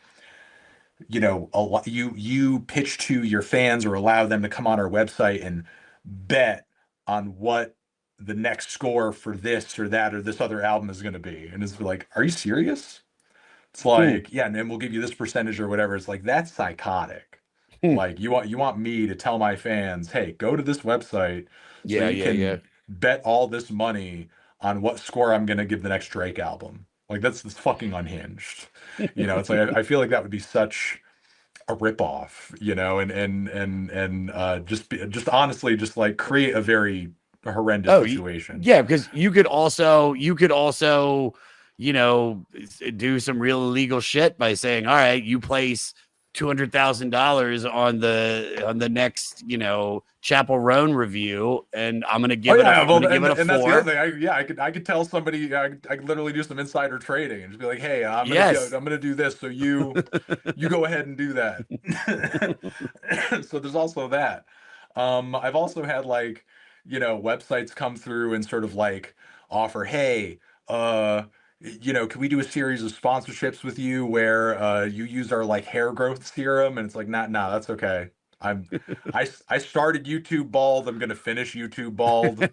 you pitch to your fans or allow them to come on our website and bet on what the next score for this or that or this other album is going to be. And it's like, are you serious? It's Hmm. like, yeah, and then we'll give you this percentage or whatever. It's like, that's psychotic. Hmm. Like you want me to tell my fans, hey, go to this website so Yeah, you yeah, yeah. can bet all this money on what score I'm gonna give the next Drake album. Like that's fucking unhinged. It's like I feel like that would be such a ripoff, and just honestly just like create a very horrendous Oh, situation. yeah, because you could also, do some real illegal shit by saying, all right, you place $200,000 on the next, Chapel Roan review, and Oh yeah, I'm well, gonna give it a and that's the other 4. thing. I could tell somebody, I could literally do some insider trading and just be like, hey, Yes. I'm gonna do this, so you go ahead and do that. So there's also that. I've also had like, websites come through and sort of like offer, hey, can we do a series of sponsorships with you where you use our like hair growth serum? And it's like, nah, that's okay. I'm I started YouTube bald. I'm gonna finish YouTube bald.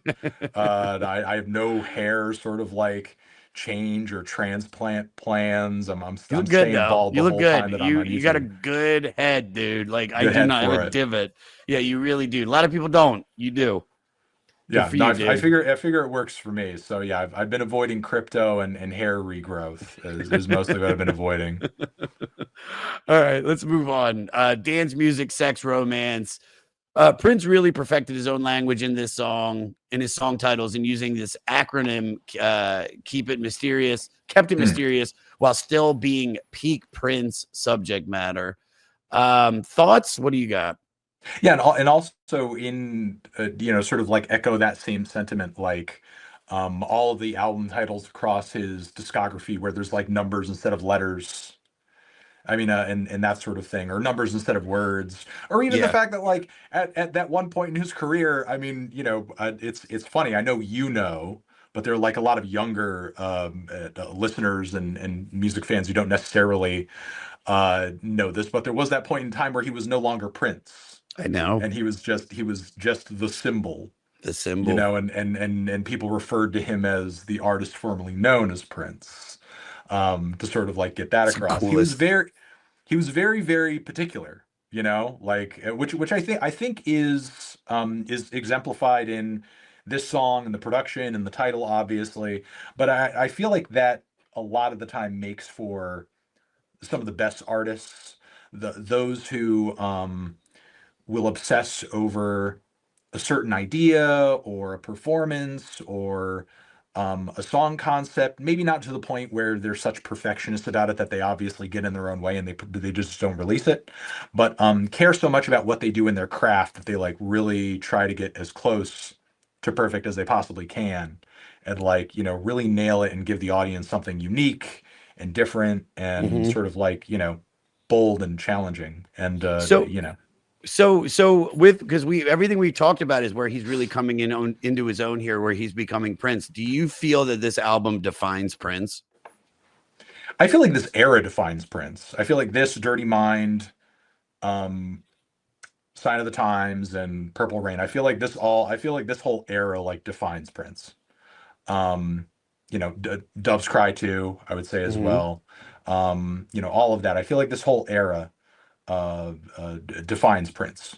I have no hair sort of like change or transplant plans. You I'm look good staying though. bald You the look whole good. time that I'm You on you got a YouTube. good head, dude. Like I Good do head not have a for it. divot. Yeah, you really do. A lot of people don't. You do. Good Yeah, for no, you, I dude. figure it works for me. So yeah, I've been avoiding crypto and hair regrowth is mostly what I've been avoiding. All right, let's move on. Dance music, sex, romance. Prince really perfected his own language in this song, in his song titles, and using this acronym, kept it Hmm. mysterious while still being peak Prince subject matter. Thoughts? What do you got? Yeah, and also in sort of like echo that same sentiment, like all of the album titles across his discography where there's like numbers instead of letters. I mean, and that sort of thing, or numbers instead of words, or even the Yeah. fact that like at that one point in his career, I mean, it's funny. I know but there are like a lot of younger listeners and music fans who don't necessarily know this, but there was that point in time where he was no longer Prince, I know. and he was just the symbol, The symbol. and people referred to him as the artist formerly known as Prince, to sort of like get that It's the across. coolest. He was very, very particular, like which I think is exemplified in this song and the production and the title, obviously. But I feel like that a lot of the time makes for some of the best artists, those who will obsess over a certain idea or a performance or a song concept, maybe not to the point where they're such perfectionists about it that they obviously get in their own way and they just don't release it, but care so much about what they do in their craft that they like really try to get as close to perfect as they possibly can, and like really nail it and give the audience something unique and different and Mhm. sort of like bold and challenging and So with because we everything we've talked about is where he's really coming into his own here, where he's becoming Prince. Do you feel that this album defines Prince? I feel like this era defines Prince. I feel like this Dirty Mind, um, Sign of the Times, and Purple Rain. I feel like this whole era like defines Prince. Um, Doves Cry too, I would say as Mhm. well. All of that. I feel like this whole era defines Prince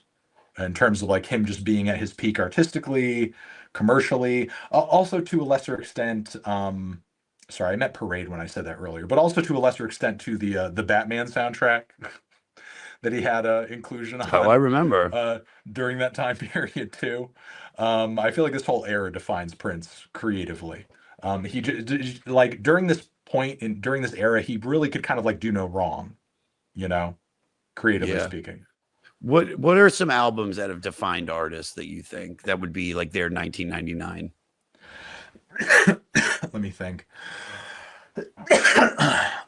in terms of like him just being at his peak artistically, commercially, also to a lesser extent. Sorry, I meant Parade when I said that earlier, but also to a lesser extent to the Batman soundtrack that he had inclusion Oh, I on remember. uh, during that time period too. I feel like this whole era defines Prince creatively. Like during this point in during this era, he really could kind of like do no wrong, you know, creatively Yeah. speaking. What are some albums that have defined artists that you think that would be like their 1999? Let me think.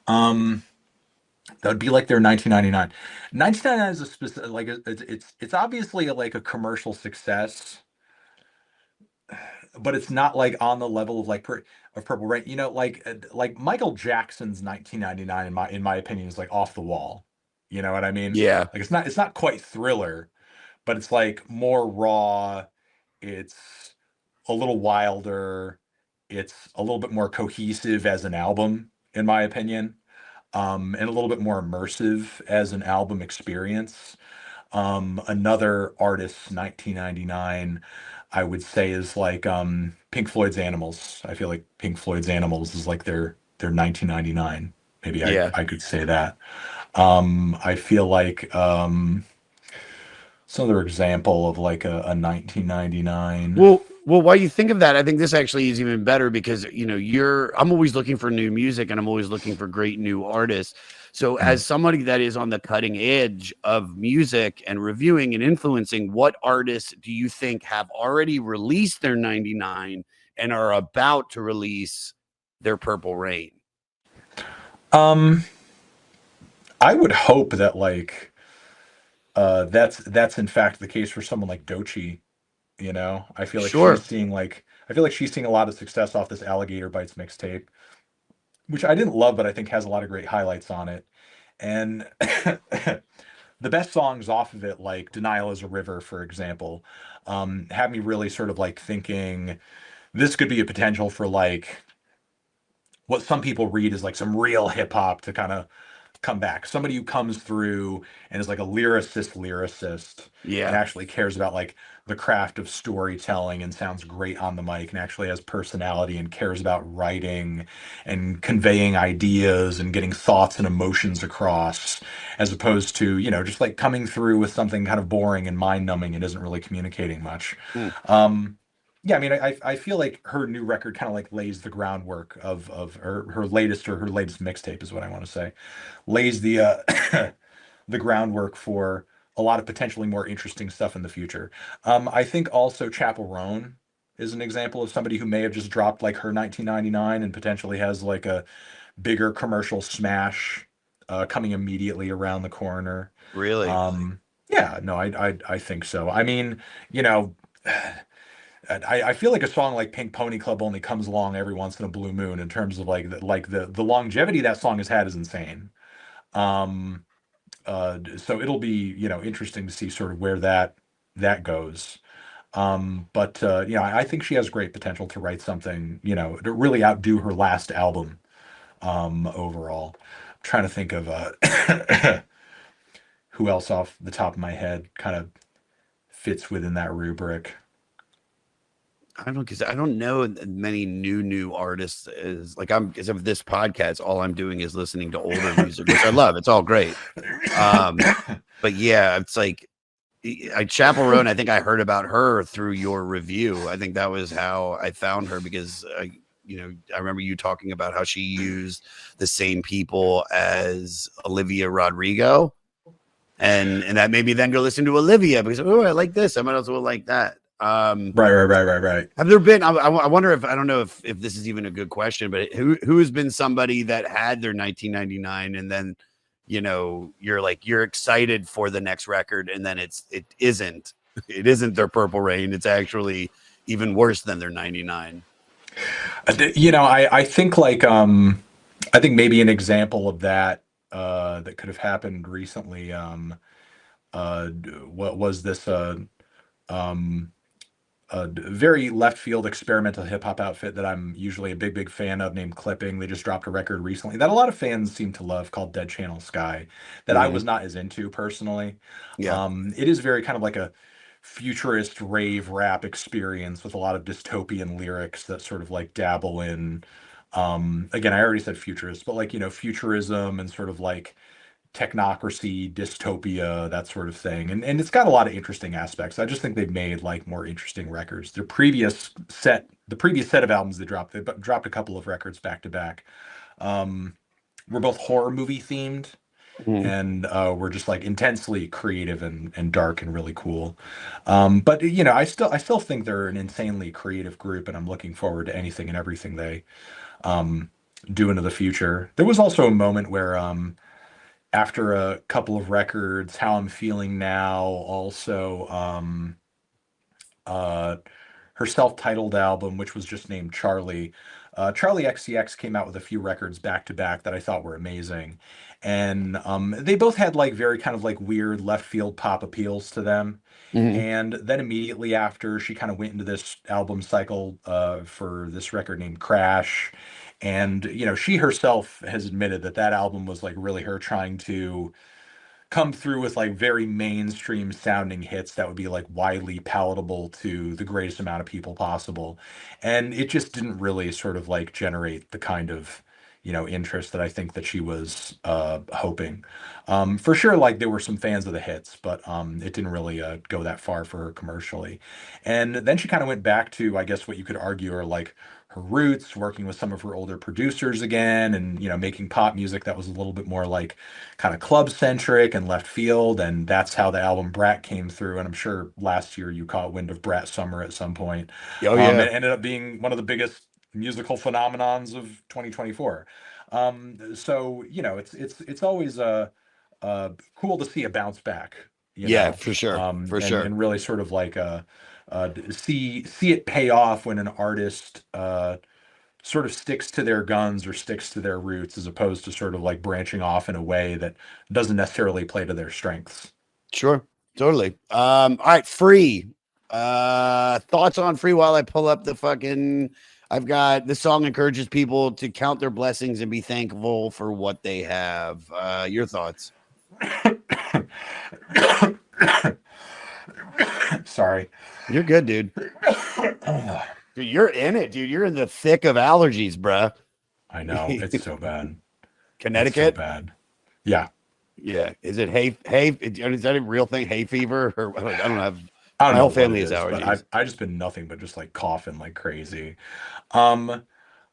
um, that would be like their 1999. 1999 is a specific like it's obviously like a commercial success, but it's not like on the level of like of Purple Rain. Like Michael Jackson's 1999 in my opinion is like off the wall. You know what I mean? Yeah. Like it's not quite Thriller, but it's like more raw. It's a little wilder. It's a little bit more cohesive as an album, in my opinion, and a little bit more immersive as an album experience. Another artist, 1999, I would say is like Pink Floyd's Animals. I feel like Pink Floyd's Animals is like their 1999. Maybe Yeah. I could say that. I feel like some other example of like a 1999. Well, while you think of that, I think this actually is even better because I'm always looking for new music and I'm always looking for great new artists. So, Hmm. as somebody that is on the cutting edge of music and reviewing and influencing, what artists do you think have already released their 99 and are about to release their Purple Rain? Um, I would hope that like that's in fact the case for someone like Doechii. You know, Sure. I feel like she's seeing a lot of success off this Alligator Bites mixtape, which I didn't love, but I think has a lot of great highlights on it. And the best songs off of it, like Denial is a River, for example, have me really sort of like thinking this could be a potential for like what some people read as like some real hip hop to kind of come back. Somebody who comes through and is like a lyricist and Yeah. actually cares about like the craft of storytelling and sounds great on the mic and actually has personality and cares about writing and conveying ideas and getting thoughts and emotions across, as opposed to, just like coming through with something kind of boring and mind numbing and isn't really communicating much. Hmm. Yeah, I mean, I feel like her new record kind of like lays the groundwork of her latest mixtape is what I want to say, lays the groundwork for a lot of potentially more interesting stuff in the future. I think also Chapel Roan is an example of somebody who may have just dropped like her 1999 and potentially has like a bigger commercial smash coming immediately around the corner. Really? Yeah, no, I think so. I mean, you know. I feel like a song like Pink Pony Club only comes along every once in a blue moon in terms of like the longevity that song has had is insane. Um, so it'll be interesting to see sort of where that goes. But I think she has great potential to write something to really outdo her last album. Overall, I'm trying to think of who else off the top of my head kind of fits within that rubric. I don't know because I don't know many new artists is like I'm because of this podcast. All I'm doing is listening to older music, which I love. It's all great. Um, but yeah, it's like I Chapel Roan. I think I heard about her through your review. I think that was how I found her because I remember you talking about how she used the same people as Olivia Rodrigo, and that made me then go listen to Olivia because oh, I like this. I might as well like that. Right. Have there been? I wonder if I don't know if this is even a good question, but who has been somebody that had their 1999 and then you're excited for the next record and then it isn't their Purple Rain. It's actually even worse than their 99. I think like I think maybe an example of that that could have happened recently. What was this? Um, Very left field experimental hip hop outfit that I'm usually a big fan of named Clipping. They just dropped a record recently that a lot of fans seem to love called Dead Channel Sky that I was Mm-hmm. not as into personally. Yeah. It is very kind of like a futurist rave rap experience with a lot of dystopian lyrics that sort of like dabble in again, I already said futurist, but like, futurism and sort of like technocracy, dystopia, that sort of thing. And it's got a lot of interesting aspects. I just think they've made like more interesting records. The previous set of albums they dropped a couple of records back to back. Were both horror movie themed Mm-hmm. and were just like intensely creative and dark and really cool. But I still think they're an insanely creative group, and I'm looking forward to anything and everything they um, do into the future. There was also a moment where after a couple of records, How I'm Feeling Now, also uh, her self-titled album, which was just named Charlie. Charlie XCX came out with a few records back to back that I thought were amazing, and they both had like very kind of like weird left field pop appeals to them. Mm-hmm. And then immediately after, she kind of went into this album cycle for this record named Crash. And she herself has admitted that that album was like really her trying to come through with like very mainstream sounding hits that would be like widely palatable to the greatest amount of people possible. And it just didn't really sort of like generate the kind of, interest that I think that she was hoping. For sure, like there were some fans of the hits, but it didn't really go that far for her commercially. And then she kind of went back to, I guess, what you could argue are like her roots, working with some of her older producers again, and making pop music that was a little bit more like kind of club centric and left field. And that's how the album Brat came through. And I'm sure last year you caught wind of Brat Summer at some point. Oh yeah, It ended up being one of the biggest musical phenomenons of 2024. So it's always cool to see a bounce back, yeah, for sure, for sure. and really sort of like see it pay off when an artist sort of sticks to their guns or sticks to their roots as opposed to sort of like branching off in a way that doesn't necessarily play to their strengths. Sure, totally. All right, Free. Thoughts on Free while I pull up the fucking. I've got this song encourages people to count their blessings and be thankful for what they have. Your thoughts? Sorry. You're good, dude. Dude, you're in it, dude. You're in the thick of allergies, bruh. I know. It's so bad. It's so Connecticut? bad. Yeah. Yeah. Is it hay? Is that a real thing? Hay fever? Or I don't have. I don't My know whole what it family has is, but allergies. I just been nothing but just like coughing like crazy. Um,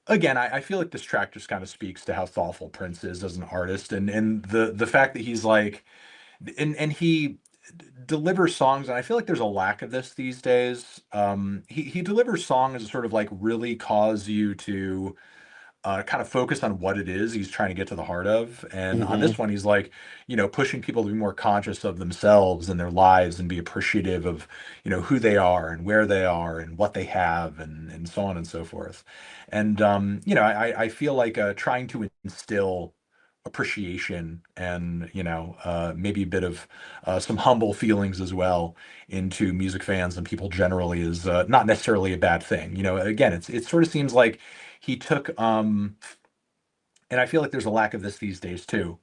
Again, I feel like this track just kind of speaks to how thoughtful Prince is as an artist, and the fact that he's like, and he delivers songs, and I feel like there's a lack of this these days. He delivers songs that sort of like really cause you to kind of focus on what it is he's trying to get to the heart of. And on Hmm. this one, he's like, pushing people to be more conscious of themselves and their lives and be appreciative of, who they are and where they are and what they have and so on and so forth. And, I feel like trying to instill appreciation and maybe a bit of some humble feelings as well into music fans and people generally is not necessarily a bad thing. Again, it sort of seems like he took and I feel like there's a lack of this these days too.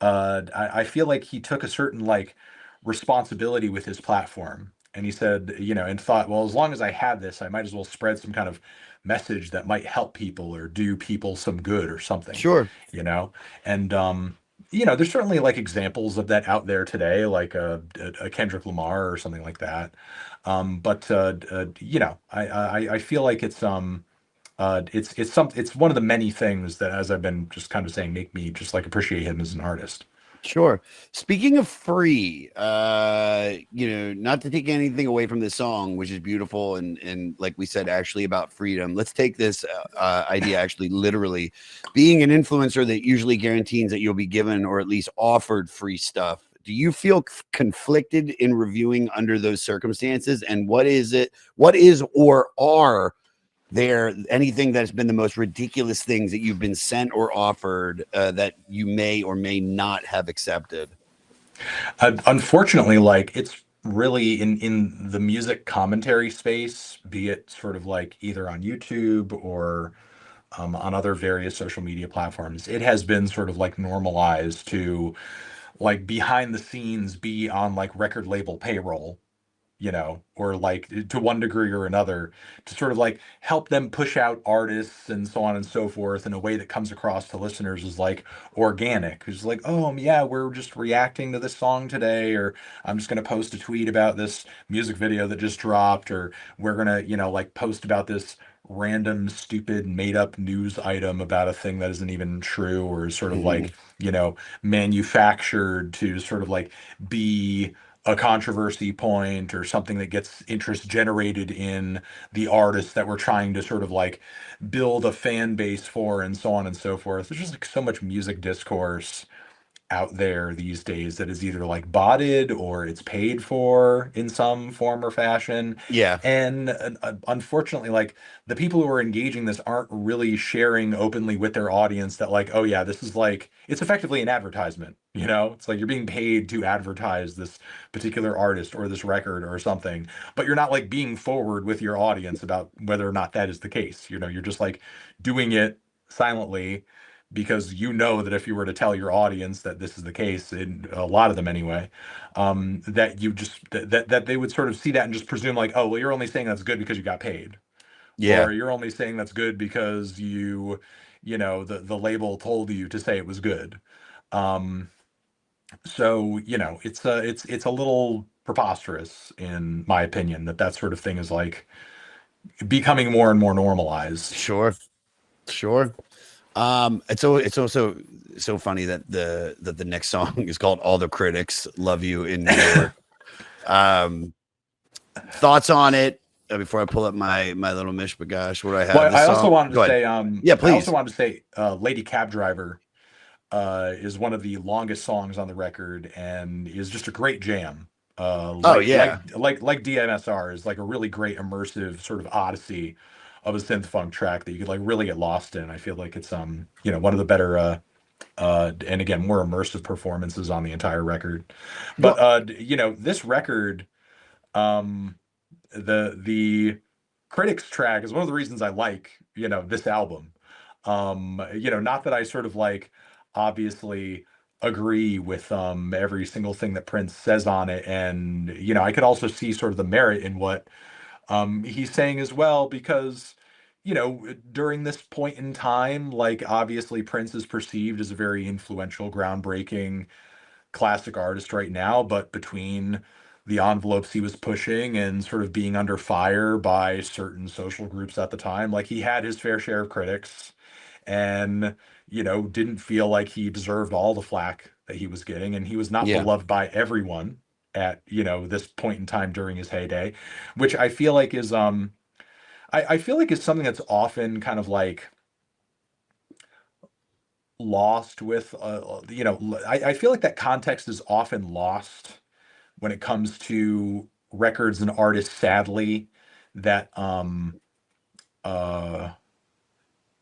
I feel like he took a certain like responsibility with his platform, and he said, and thought, well, as long as I have this, I might as well spread some kind of message that might help people or do people some good or something, Sure. you know. And there's certainly like examples of that out there today, like a Kendrick Lamar or something like that. But I feel like it's one of the many things that, as I've been just kind of saying, make me just like appreciate him as an artist. Sure. Speaking of Free, not to take anything away from this song, which is beautiful and like we said, actually about freedom. Let's take this idea actually literally. Being an influencer that usually guarantees that you'll be given or at least offered free stuff. Do you feel conflicted in reviewing under those circumstances? And what is it? What is or are there anything that's been the most ridiculous things that you've been sent or offered that you may or may not have accepted? Unfortunately, like it's really in the music commentary space, be it sort of like either on YouTube or on other various social media platforms, it has been sort of like normalized to like behind the scenes be on like record label payroll, or like to one degree or another, to sort of like help them push out artists and so on and so forth in a way that comes across to listeners as like organic. It's like, oh, yeah, we're just reacting to this song today, or I'm just going to post a tweet about this music video that just dropped, or we're going to, like post about this random, stupid, made up news item about a thing that isn't even true or is sort of Mhm. like, manufactured to sort of like be a controversy point or something that gets interest generated in the artist that we're trying to sort of like build a fan base for and so on and so forth. There's just like so much music discourse out there these days that is either like botted or it's paid for in some form or fashion. Yeah, And unfortunately, like the people who are engaging this aren't really sharing openly with their audience that like, oh yeah, this is like it's effectively an advertisement. It's like you're being paid to advertise this particular artist or this record or something, but you're not like being forward with your audience about whether or not that is the case. You're just like doing it silently, because you know that if you were to tell your audience that this is the case, in a lot of them anyway, that you just that they would sort of see that and just presume like, oh, well, you're only saying that's good because you got paid, Yeah, or you're only saying that's good because you know, the label told you to say it was good. Um, so you know, it's a little preposterous in my opinion that that sort of thing is like becoming more and more normalized. sure, sure. It's also so funny that the next song is called "All the Critics Love You in New York." Um, thoughts on it before I pull up my little mishmagosh? What do I have? Well, This song. Go ahead. Yeah, I also please. wanted to say, Lady Cab Driver is one of the longest songs on the record and is just a great jam. Oh yeah, Like DMSR is like a really great immersive sort of odyssey of a synth funk track that you could like really get lost in. I feel like it's you know, one of the better and again more immersive performances on the entire record. But well, you know, this record, um the critics track is one of the reasons I like, you know, this album. You know, not that I sort of like obviously agree with every single thing that Prince says on it, and you know, I could also see sort of the merit in what he's saying as well, because you know, during this point in time, like obviously Prince is perceived as a very influential, groundbreaking classic artist right now, but between the envelopes he was pushing and sort of being under fire by certain social groups at the time, like he had his fair share of critics and, you know, didn't feel like he deserved all the flack that he was getting. And he was not yeah, beloved by everyone at, you know, this point in time during his heyday, which I feel like is, I feel like is something that's often kind of like lost with, you know, I feel like that context is often lost when it comes to records and artists, sadly, that uh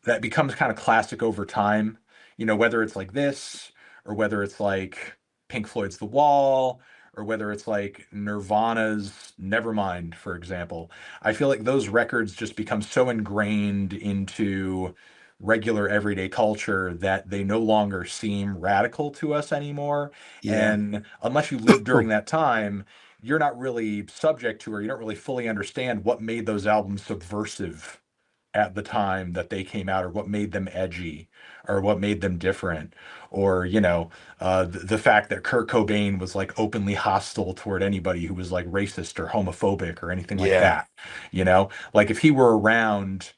that becomes kind of classic over time. You know, whether it's like this, or whether it's like Pink Floyd's The Wall, or whether it's like Nirvana's Nevermind, for example. I feel like those records just become so ingrained into regular everyday culture that they no longer seem radical to us anymore. yeah, And unless you lived during that time, you're not really subject to, or you don't really fully understand what made those albums subversive at the time that they came out, or what made them edgy, or what made them different, or you know, the fact that Kurt Cobain was like openly hostile toward anybody who was like racist or homophobic or anything like yeah, that. You know, like if he were around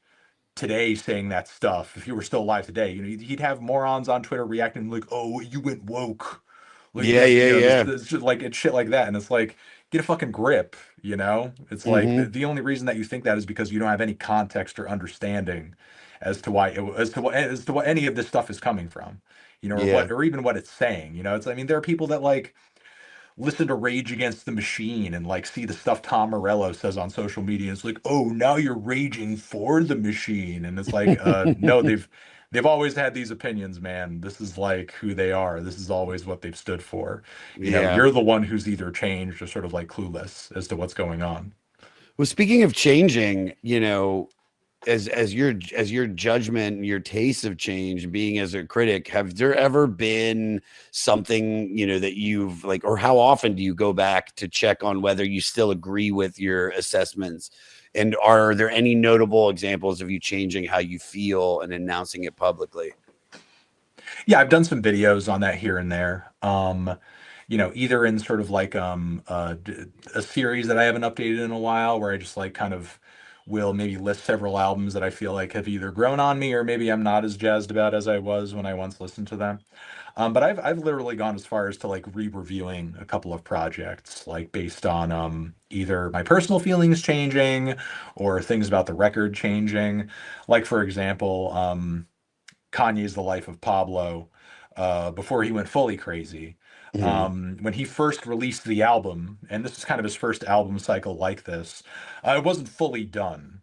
today saying that stuff, if he were still alive today, you know, he'd have morons on Twitter reacting like, "Oh, you went woke." Like yeah, this, yeah, you know, yeah. this just like it's shit like that, and it's like, get a fucking grip, you know. It's like Mm-hmm. the only reason that you think that is because you don't have any context or understanding as to why as to what any of this stuff is coming from, you know, or Yeah, what, or even what it's saying. You know, it's, I mean, there are people that like listen to Rage Against the Machine and like see the stuff Tom Morello says on social media. It's like, oh, now you're raging for the machine, and it's like, no, they've always had these opinions, man. This is like who they are. This is always what they've stood for. You know, yeah. you're the one who's either changed or sort of like clueless as to what's going on. Well, speaking of changing, as your judgment and your tastes have changed, being as a critic, have there ever been something that you've like, or how often do you go back to check on whether you still agree with your assessments? And are there any notable examples of you changing how you feel and announcing it publicly? Yeah, I've done some videos on that here and there. You know, either in sort of like a series that I haven't updated in a while, where I just like kind of will maybe list several albums that I feel like have either grown on me or maybe I'm not as jazzed about as I was when I once listened to them. But I've literally gone as far as to like re-reviewing a couple of projects, like based on either my personal feelings changing or things about the record changing. Like for example, Kanye's The Life of Pablo, before he went fully crazy. Mhm. When he first released the album, and this is kind of his first album cycle like this, it wasn't fully done.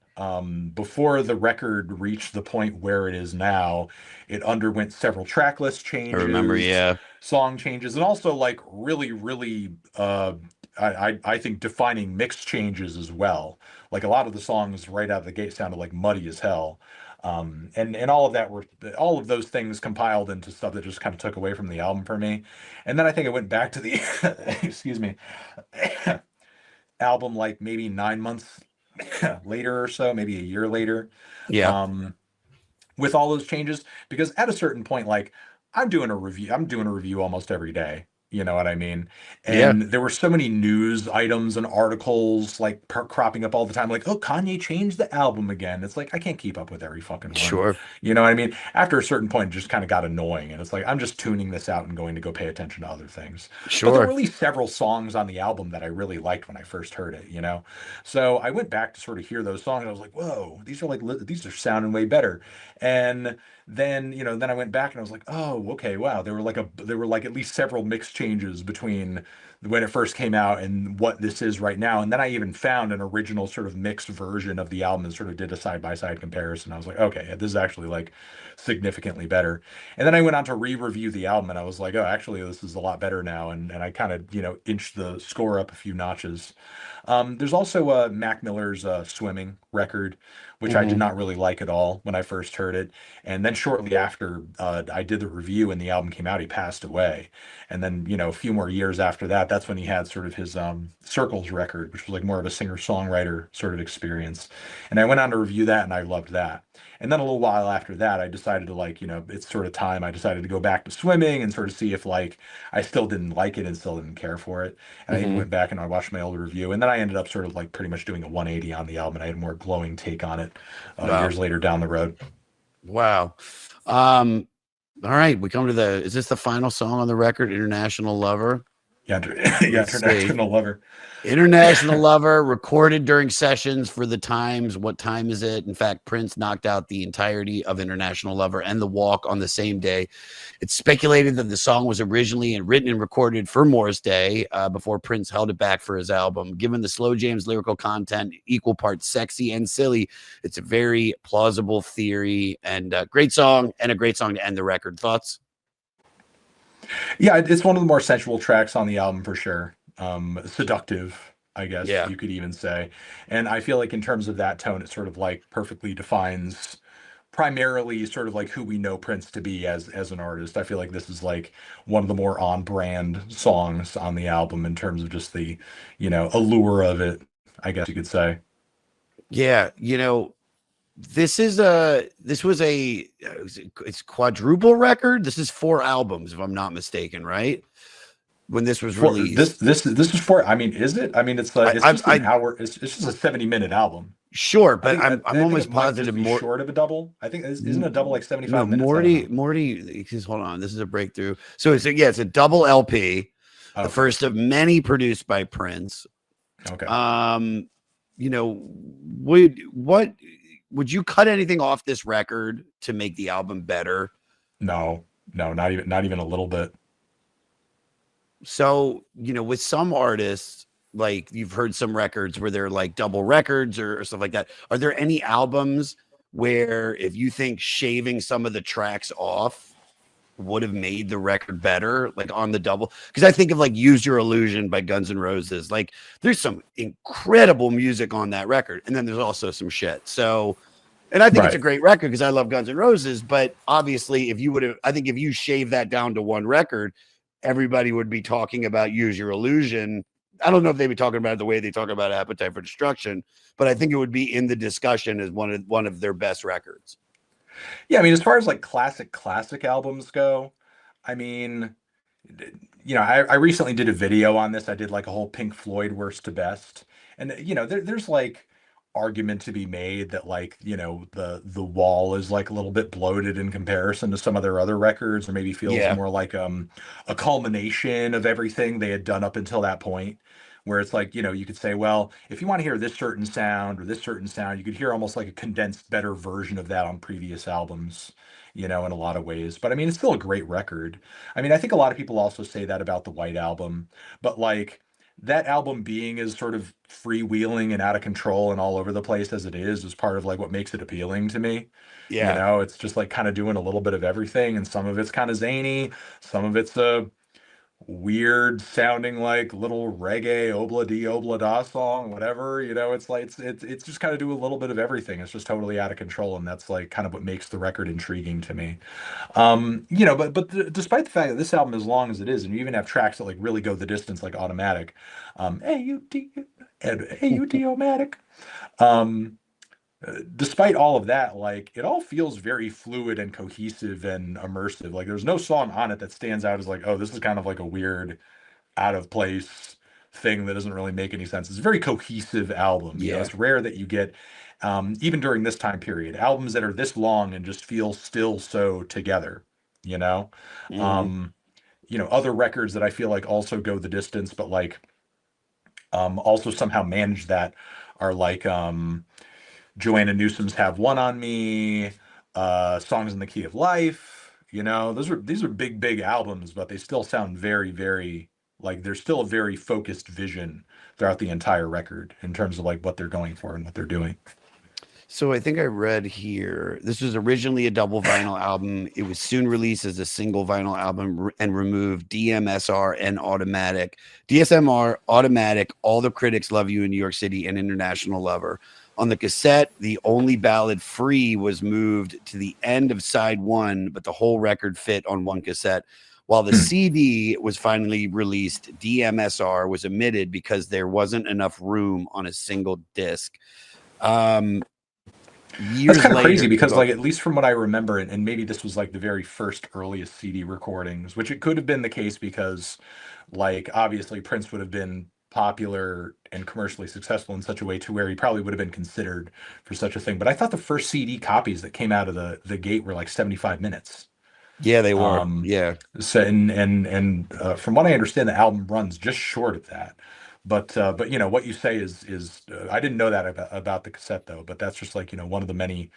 Before the record reached the point where it is now, it underwent several tracklist I remember, changes, yeah. song changes, and also like really, really, I think defining mix changes as well. Like a lot of the songs right out of the gate sounded like muddy as hell. And all of that were all of those things compiled into stuff that just kind of took away from the album for me. And then I think I went back to the excuse me album like maybe 9 months later or so, maybe a year later. Yeah. Um, with all those changes, because at a certain point, like I'm doing a review almost every day, you know what I mean? Yeah. And there were so many news items and articles like cropping up all the time, like, oh, Kanye changed the album again. It's like I can't keep up with every fucking one, Sure. you know what I mean? After a certain point, it just kind of got annoying, and it's like I'm just tuning this out and going to go pay attention to other things. But there were Sure. at least several songs on the album that I really liked when I first heard it, you know. So I went back to sort of hear those songs, and I was like, whoa, these are sounding way better. And then, then I went back and I was like, oh, okay, wow, there were like at least several mix changes between when it first came out and what this is right now. And then I even found an original sort of mixed version of the album and sort of did a side by side comparison. I was like, okay, this is actually like significantly better. And then I went on to re-review the album and I was like, oh, actually this is a lot better now. And I kind of, inched the score up a few notches. There's also Mac Miller's Swimming record, which I did Hmm. not really like at all when I first heard it. And then shortly after I did the review and the album came out, he passed away. And then, a few more years after that, that's when he had sort of his Circles record, which was like more of a singer-songwriter sort of experience. And I went on to review that and I loved that. And then a little while after that, I decided to like, it's sort of time. I decided to go back to swimming and sort of see if like I still didn't like it and still didn't care for it. And I even Hmm. went back and I watched my old review. And then I ended up sort of like pretty much doing a 180 on the album and I had a more glowing take on it Wow. years later down the road. Wow. Um, all right, we come to is this the final song on the record, International Lover? Yeah, yeah, Let's see. international lover. International Lover, recorded during sessions for the Times. What time is it? In fact, Prince knocked out the entirety of International Lover and The Walk on the same day. It's speculated that the song was originally written and recorded for Morris Day before Prince held it back for his album. Given the slow jams lyrical content, equal parts sexy and silly, it's a very plausible theory and a great song and a great song to end the record. Thoughts? Yeah, it's one of the more sensual tracks on the album for sure. Seductive, I guess Yeah. you could even say. And I feel like in terms of that tone, it sort of like perfectly defines primarily sort of like who we know Prince to be as an artist. I feel like this is like one of the more on brand songs on the album in terms of just the, allure of it, I guess you could say. Yeah. This was it's quadruple record. This is 4 albums, if I'm not mistaken, right? When this was For released. this is for, I mean, is it? I mean, it's just an I hour. It's just a 70-minute album. sure, I but think I'm I think it almost might just positive be more. short of a double. I think isn't a double like No, 75 minutes? I don't know. Morty. Hold on, this is a breakthrough. So it's a double LP, the Okay. first of many produced by Prince. Okay. Um, you know, would you cut anything off this record to make the album better? No, no, not even a little bit. So, with some artists, like you've heard some records where they're like double records or stuff like that. Are there any albums where if you think shaving some of the tracks off would have made the record better, like on the double? Because I think of like Use Your Illusion by Guns N' Roses. Like there's some incredible music on that record. And then there's also some shit. So, and I think it's a Right. great record because I love Guns N' Roses. But obviously, if you would have, I think if you shave that down to one record, everybody would be talking about Use Your Illusion. I don't know if they'd be talking about it the way they talk about Appetite for Destruction, but I think it would be in the discussion as one of their best records. Yeah, I mean, as far as like classic albums go, I mean, I recently did a video on this. I did like a whole Pink Floyd worst to best, and there's like argument to be made that like the Wall is like a little bit bloated in comparison to some of their other records, or maybe feels Yeah, more like a culmination of everything they had done up until that point. Where it's like, you could say, well, if you want to hear this certain sound or this certain sound, you could hear almost like a condensed, better version of that on previous albums, in a lot of ways. But I mean, it's still a great record. I mean, I think a lot of people also say that about the White Album, but like that album being as sort of freewheeling and out of control and all over the place as it is part of like what makes it appealing to me. yeah, It's just like kind of doing a little bit of everything, and some of it's kind of zany, some of it's weird sounding like little reggae obla di obla da song, whatever. It's like it's just kind of do a little bit of everything. It's just totally out of control, and that's like kind of what makes the record intriguing to me. But despite the fact that this album is long as it is, and you even have tracks that like really go the distance, like Automatic, A-U-D, A-U-D-O-matic. Um, Despite all of that, like it all feels very fluid and cohesive and immersive. Like there's no song on it that stands out as like, oh, this is kind of like a weird, out of place thing that doesn't really make any sense. It's a very cohesive album. Yeah. It's rare that you get, even during this time period, albums that are this long and just feel still so together. You know, Hmm. um, other records that I feel like also go the distance, but like also somehow manage that are like Joanna Newsom's "Have One on Me," "Songs in the Key of Life." These are big albums, but they still sound very, very like there's still a very focused vision throughout the entire record in terms of like what they're going for and what they're doing. So I think I read here this was originally a double vinyl album. It was soon released as a single vinyl album and removed DMSR and automatic. DSMR, automatic, All the Critics Love You in New York City, and International Lover. On the cassette, the only ballad Free was moved to the end of side one, but the whole record fit on one cassette. While the CD was finally released, DMSR was omitted because there wasn't enough room on a single disc. Um, That's years kind of crazy later, because, like, at least from what I remember, and maybe this was like the very first earliest CD recordings, which it could have been the case because, like, obviously Prince would have been popular and commercially successful in such a way to where he probably would have been considered for such a thing. But I thought the first CD copies that came out of the gate were like 75 minutes. yeah, they were. Um, Yeah, so and from what I understand, the album runs just short of that. But what you say is I didn't know that about the cassette though. But that's just like one of the many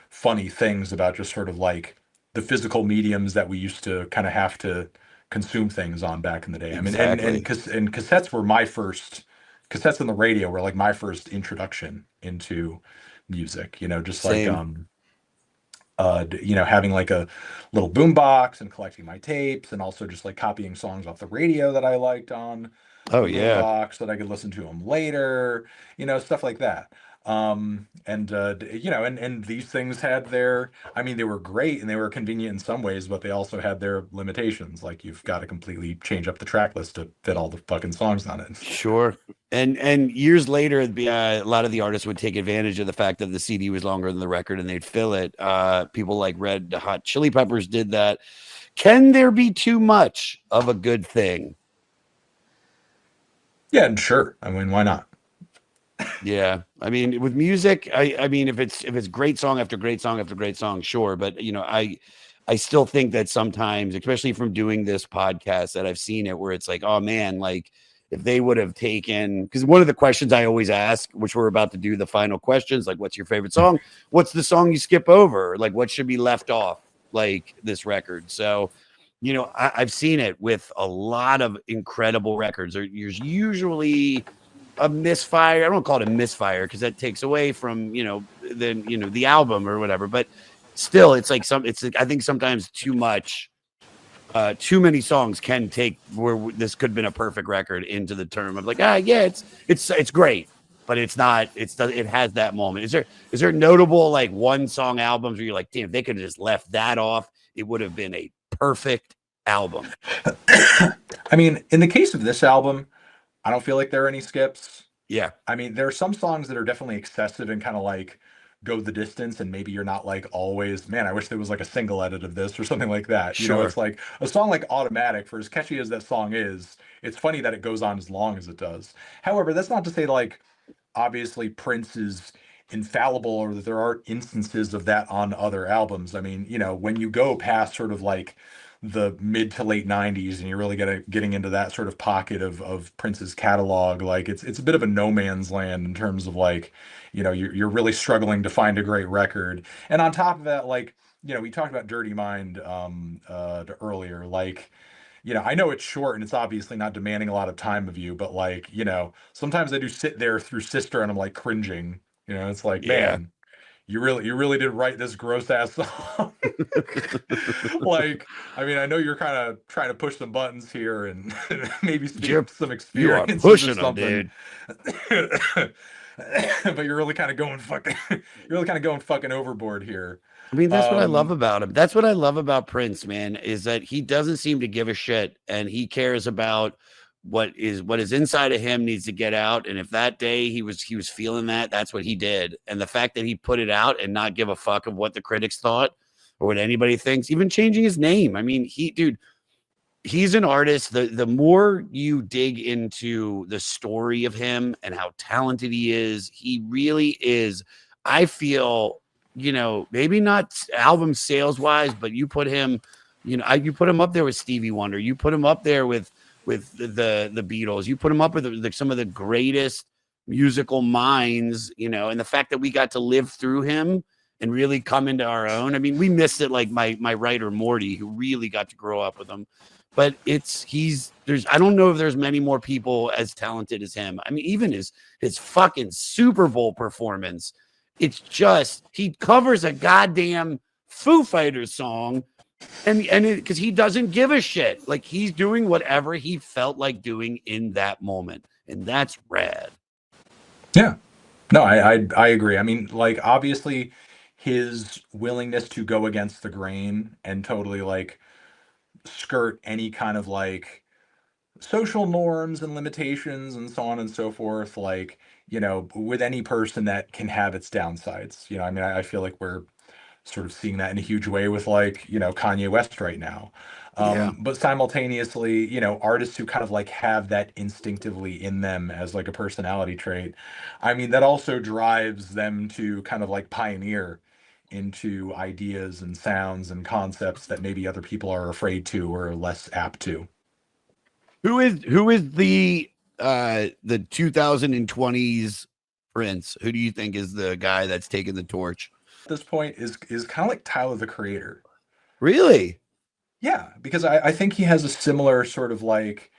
funny things about just sort of like the physical mediums that we used to kind of have to consume things on back in the day. I mean, exactly. and cassettes were my first cassettes on the radio were like my first introduction into music. Just like Same. having like a little boom box and collecting my tapes and also just like copying songs off the radio that I liked on Oh the boom yeah, box that I could listen to them later, stuff like that. And these things had their, I mean, they were great and they were convenient in some ways, but they also had their limitations. Like you've got to completely change up the track list to fit all the fucking songs on it. sure. And years later, a lot of the artists would take advantage of the fact that the CD was longer than the record, and they'd fill it. People like Red Hot Chili Peppers did that. Can there be too much of a good thing? Yeah, and sure. I mean, why not? Yeah, I mean, with music, I mean, if it's great song after great song after great song, sure. But I still think that sometimes, especially from doing this podcast, that I've seen it where it's like, oh man, like if they would have taken, because one of the questions I always ask, which we're about to do the final questions, like, what's your favorite song? What's the song you skip over? Like, what should be left off? Like this record. So, I've seen it with a lot of incredible records. There's usually a misfire. I don't call it a misfire because that takes away from the album or whatever. But still, it's like I think sometimes too much. Too many songs can take where this could have been a perfect record into the term of like yeah, it's great, but it's not. It has that moment. Is there notable like one song albums where you're like, damn, if they could have just left that off, it would have been a perfect album. I mean, in the case of this album, I don't feel like there are any skips. Yeah, I mean, there are some songs that are definitely excessive and kind of like go the distance, and maybe you're not like always, man, I wish there was like a single edit of this or something like that. sure. It's like a song like Automatic, for as catchy as that song is, it's funny that it goes on as long as it does. However, that's not to say like obviously Prince is infallible or that there are instances of that on other albums. I mean, when you go past sort of like the mid to late 90s and you're really getting into that sort of pocket of Prince's catalog, like it's a bit of a no man's land in terms of like, you're really struggling to find a great record. And on top of that, like, we talked about Dirty Mind earlier, like I know it's short and it's obviously not demanding a lot of time of you, but like, sometimes I do sit there through Sister and I'm like cringing. It's like, Yeah. man, you really did write this gross ass song. Like, I mean, I know you're kind of trying to push some buttons here and maybe speak You're to some you are experiences or pushing them, something. dude. But you're really kind of going fucking you're really kind of going fucking overboard here. I mean, that's what I love Um, about him. That's what I love about Prince, man, is that he doesn't seem to give a shit and he cares about what is inside of him needs to get out. And if that day he was feeling that, that's what he did. And the fact that he put it out and not give a fuck of what the critics thought or what anybody thinks, even changing his name. I mean, dude, he's an artist. The more you dig into the story of him and how talented he really is. I feel, maybe not album sales wise, but you put him, you put him up there with Stevie Wonder. You put him up there with the Beatles. You put him up with some of the greatest musical minds, and the fact that we got to live through him and really come into our own. I mean, we missed it like my writer Morty, who really got to grow up with him. But I don't know if there's many more people as talented as him. I mean, even his fucking Super Bowl performance, it's just he covers a goddamn Foo Fighters song, and because he doesn't give a shit, like he's doing whatever he felt like doing in that moment, and that's rad. yeah. No, I agree. I mean, like obviously his willingness to go against the grain and totally like skirt any kind of like social norms and limitations and so on and so forth, like, with any person that can have its downsides. I mean, I feel like we're sort of seeing that in a huge way with like, Kanye West right now. Yeah. But simultaneously, artists who kind of like have that instinctively in them as like a personality trait. I mean, that also drives them to kind of like pioneer into ideas and sounds and concepts that maybe other people are afraid to or are less apt to. Who is the 2020s Prince? Who do you think is the guy that's taking the torch? At this point is kind of like Tyler the Creator. Really? Yeah, because I think he has a similar sort of like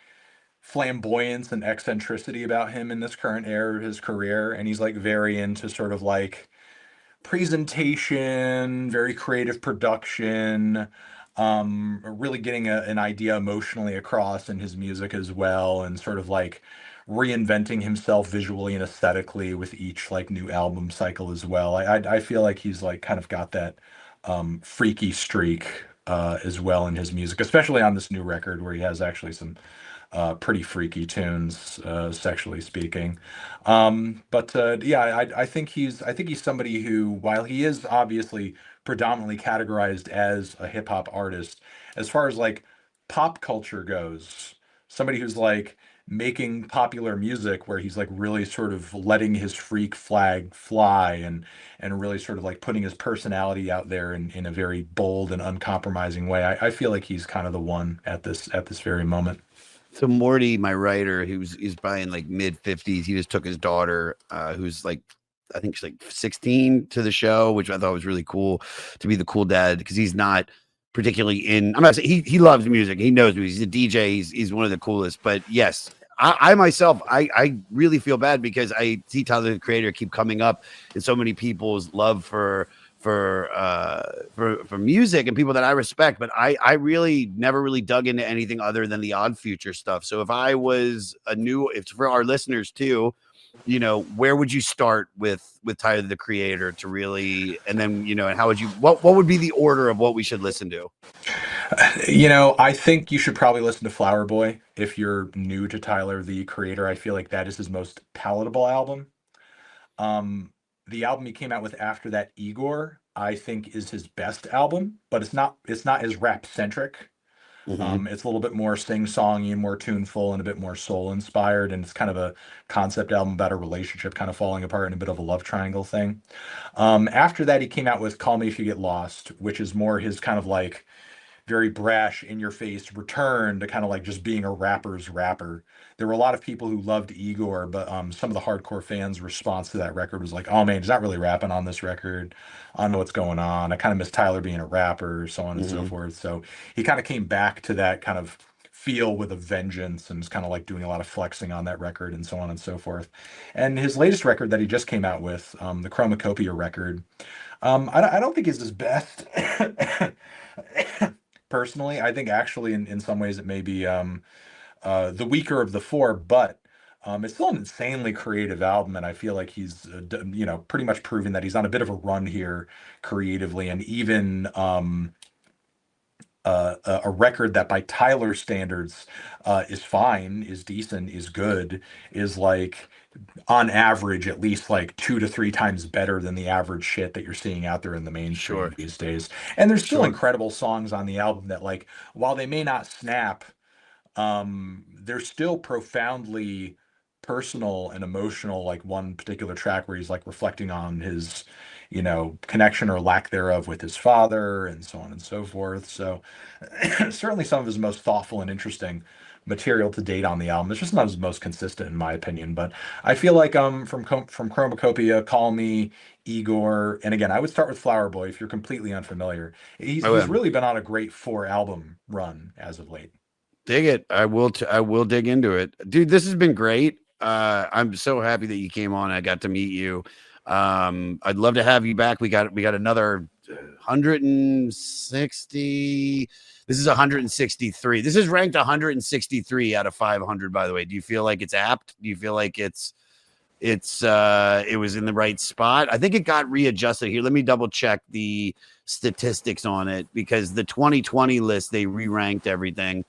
flamboyance and eccentricity about him in this current era of his career, and he's like very into sort of like presentation, very creative production, really getting an idea emotionally across in his music as well, and sort of like reinventing himself visually and aesthetically with each like new album cycle as well. I feel like he's like kind of got that freaky streak as well in his music, especially on this new record where he has actually some pretty freaky tunes, sexually speaking. But yeah, I think he's somebody who, while he is obviously predominantly categorized as a hip hop artist, as far as like pop culture goes, somebody who's like making popular music where he's like really sort of letting his freak flag fly and really sort of like putting his personality out there in a very bold and uncompromising way. I feel like he's kind of the one at this very moment. So Morty, my writer, he's probably in like mid 50s. He just took his daughter, who's like, I think she's like 16, to the show, which I thought was really cool to be the cool dad because he's not particularly in. I'm not saying he loves music. He knows music. He's a DJ. He's one of the coolest. But yes, I myself, I really feel bad because I see Tyler the Creator keep coming up in so many people's love for music and people that I respect, but I really never really dug into anything other than the Odd Future stuff. So if for our listeners too, where would you start with Tyler the Creator to really, and then and how would you what would be the order of what we should listen to? I think you should probably listen to Flower Boy if you're new to Tyler, the Creator. I feel like that is his most palatable album. Um, the album he came out with after that, Igor, I think is his best album, but it's not as rap centric. Mm-hmm. It's a little bit more sing-songy and more tuneful and a bit more soul inspired, and it's kind of a concept album about a relationship kind of falling apart and a bit of a love triangle thing. After that, he came out with Call Me If You Get Lost, which is more his kind of like very brash, in your face return to kind of like just being a rapper's rapper. There were a lot of people who loved Igor, but some of the hardcore fans' response to that record was like, "Oh man, he's not really rapping on this record. I don't know what's going on. I kind of miss Tyler being a rapper, so on and so Mm-hmm. forth." So he kind of came back to that kind of feel with a vengeance, and is kind of like doing a lot of flexing on that record and so on and so forth. And his latest record that he just came out with, the Chromacopia record, I don't think is his best. Personally, I think actually in some ways it may be the weaker of the four, but it's still an insanely creative album, and I feel like he's pretty much proven that he's on a bit of a run here creatively, and even a record that by Tyler standards is fine, is decent, is good, is like on average at least like 2 to 3 times better than the average shit that you're seeing out there in the mainstream Sure. these days. And there's still Sure. incredible songs on the album that, like, while they may not snap, they're still profoundly personal and emotional. Like one particular track where he's like reflecting on his, connection or lack thereof with his father, and so on and so forth. So certainly some of his most thoughtful and interesting material to date on the album. It's just not his most consistent in my opinion, but I feel like from Chromacopia, Call Me, Igor, and again, I would start with Flower Boy if you're completely unfamiliar. Oh, He's yeah. really been on a great 4 album run as of late. Dig it. I will. I will dig into it, dude. This has been great. I'm so happy that you came on. I got to meet you. I'd love to have you back. We got another 160. This is 163. This is ranked 163 out of 500. By the way, do you feel like it's apt? Do you feel like it was in the right spot? I think it got readjusted here. Let me double check the statistics on it, because the 2020 list, they re-ranked everything.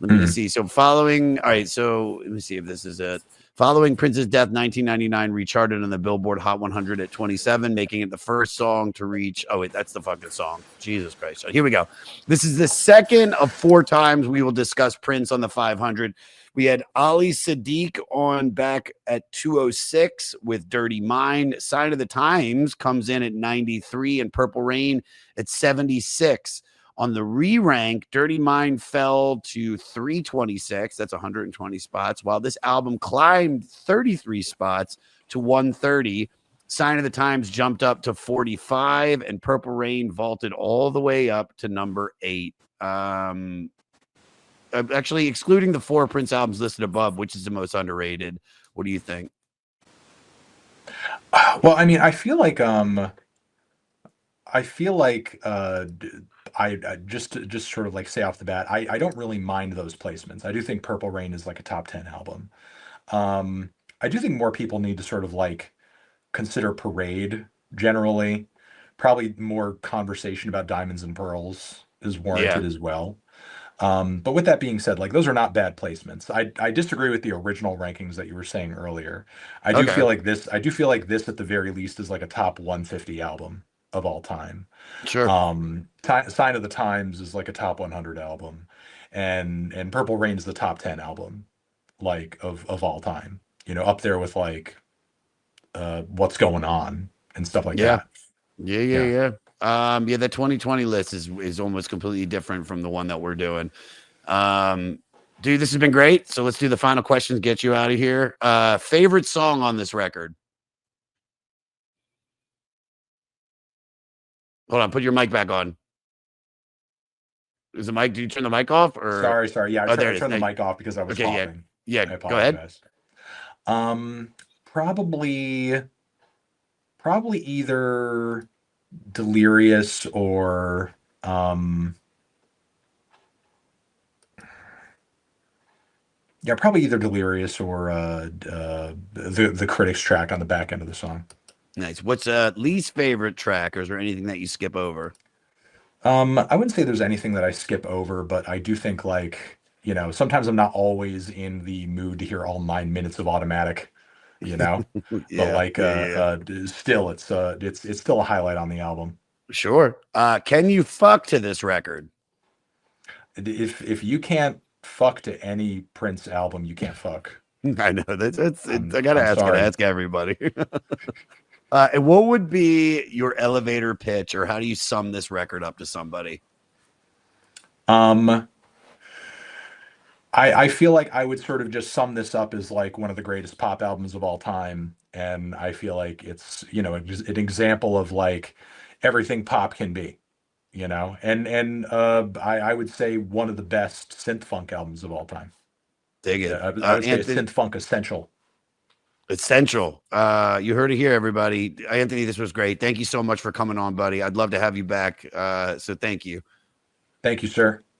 Let me just see. So following, all right. So let me see if this is it. Following Prince's death, 1999 recharted on the Billboard Hot 100 at 27, making it the first song to reach. Oh wait, that's the fucking song. Jesus Christ! So here we go. This is the second of 4 times we will discuss Prince on the 500. We had Ali Sadiq on back at 206 with Dirty Mind. Sign of the Times comes in at 93, and Purple Rain at 76. On the re-rank, Dirty Mind fell to 326. That's 120 spots, while this album climbed 33 spots to 130. Sign of the Times jumped up to 45, and Purple Rain vaulted all the way up to number 8. Actually, excluding the 4 Prince albums listed above, which is the most underrated? What do you think? Well, I mean, I just sort of like say off the bat, I don't really mind those placements. I do think Purple Rain is like a top 10 album. I do think more people need to sort of like consider Parade generally. Probably more conversation about Diamonds and Pearls is Yeah. warranted as well. But with that being said, like those are not bad placements. I disagree with the original rankings that you were saying earlier. Okay. I do feel like this at the very least is like a top 150 album of all time. Sure. Sign of the Times is like a top 100 album, and Purple Rain is the top 10 album, like of all time. Up there with like What's Going On and stuff like Yeah. that. Yeah. Yeah. Yeah. Yeah. Yeah, the 2020 list is almost completely different from the one that we're doing. Dude, this has been great. So let's do the final questions, get you out of here. Favorite song on this record? Hold on, put your mic back on. Is the mic? Do you turn the mic off or? Sorry. Yeah, Oh, there I it is. turned the mic off because I was Okay, yeah, coughing. yeah. I Go ahead. apologize. Probably either Delirious or yeah, probably either Delirious or the Critics track on the back end of the song. Nice. What's least favorite track, or is there anything that you skip over? I wouldn't say there's anything that I skip over, but I do think like, sometimes I'm not always in the mood to hear all 9 minutes of Automatic, you know, but Yeah, like yeah. still it's still a highlight on the album. Sure. Can you fuck to this record? If you can't fuck to any Prince album, you can't fuck. I know that's I'm I gotta I'm ask. Gotta sorry. ask everybody. And what would be your elevator pitch, or how do you sum this record up to somebody? Um, I feel like I would sort of just sum this up as like one of the greatest pop albums of all time, and I feel like it's an example of like everything pop can be. you know, and I would say one of the best synth funk albums of all time. Dig it. I would say a Anthony, synth funk essential. essential. You heard it here, everybody. Anthony, this was great. Thank you so much for coming on, buddy. I'd love to have you back. So thank you. Thank you, sir.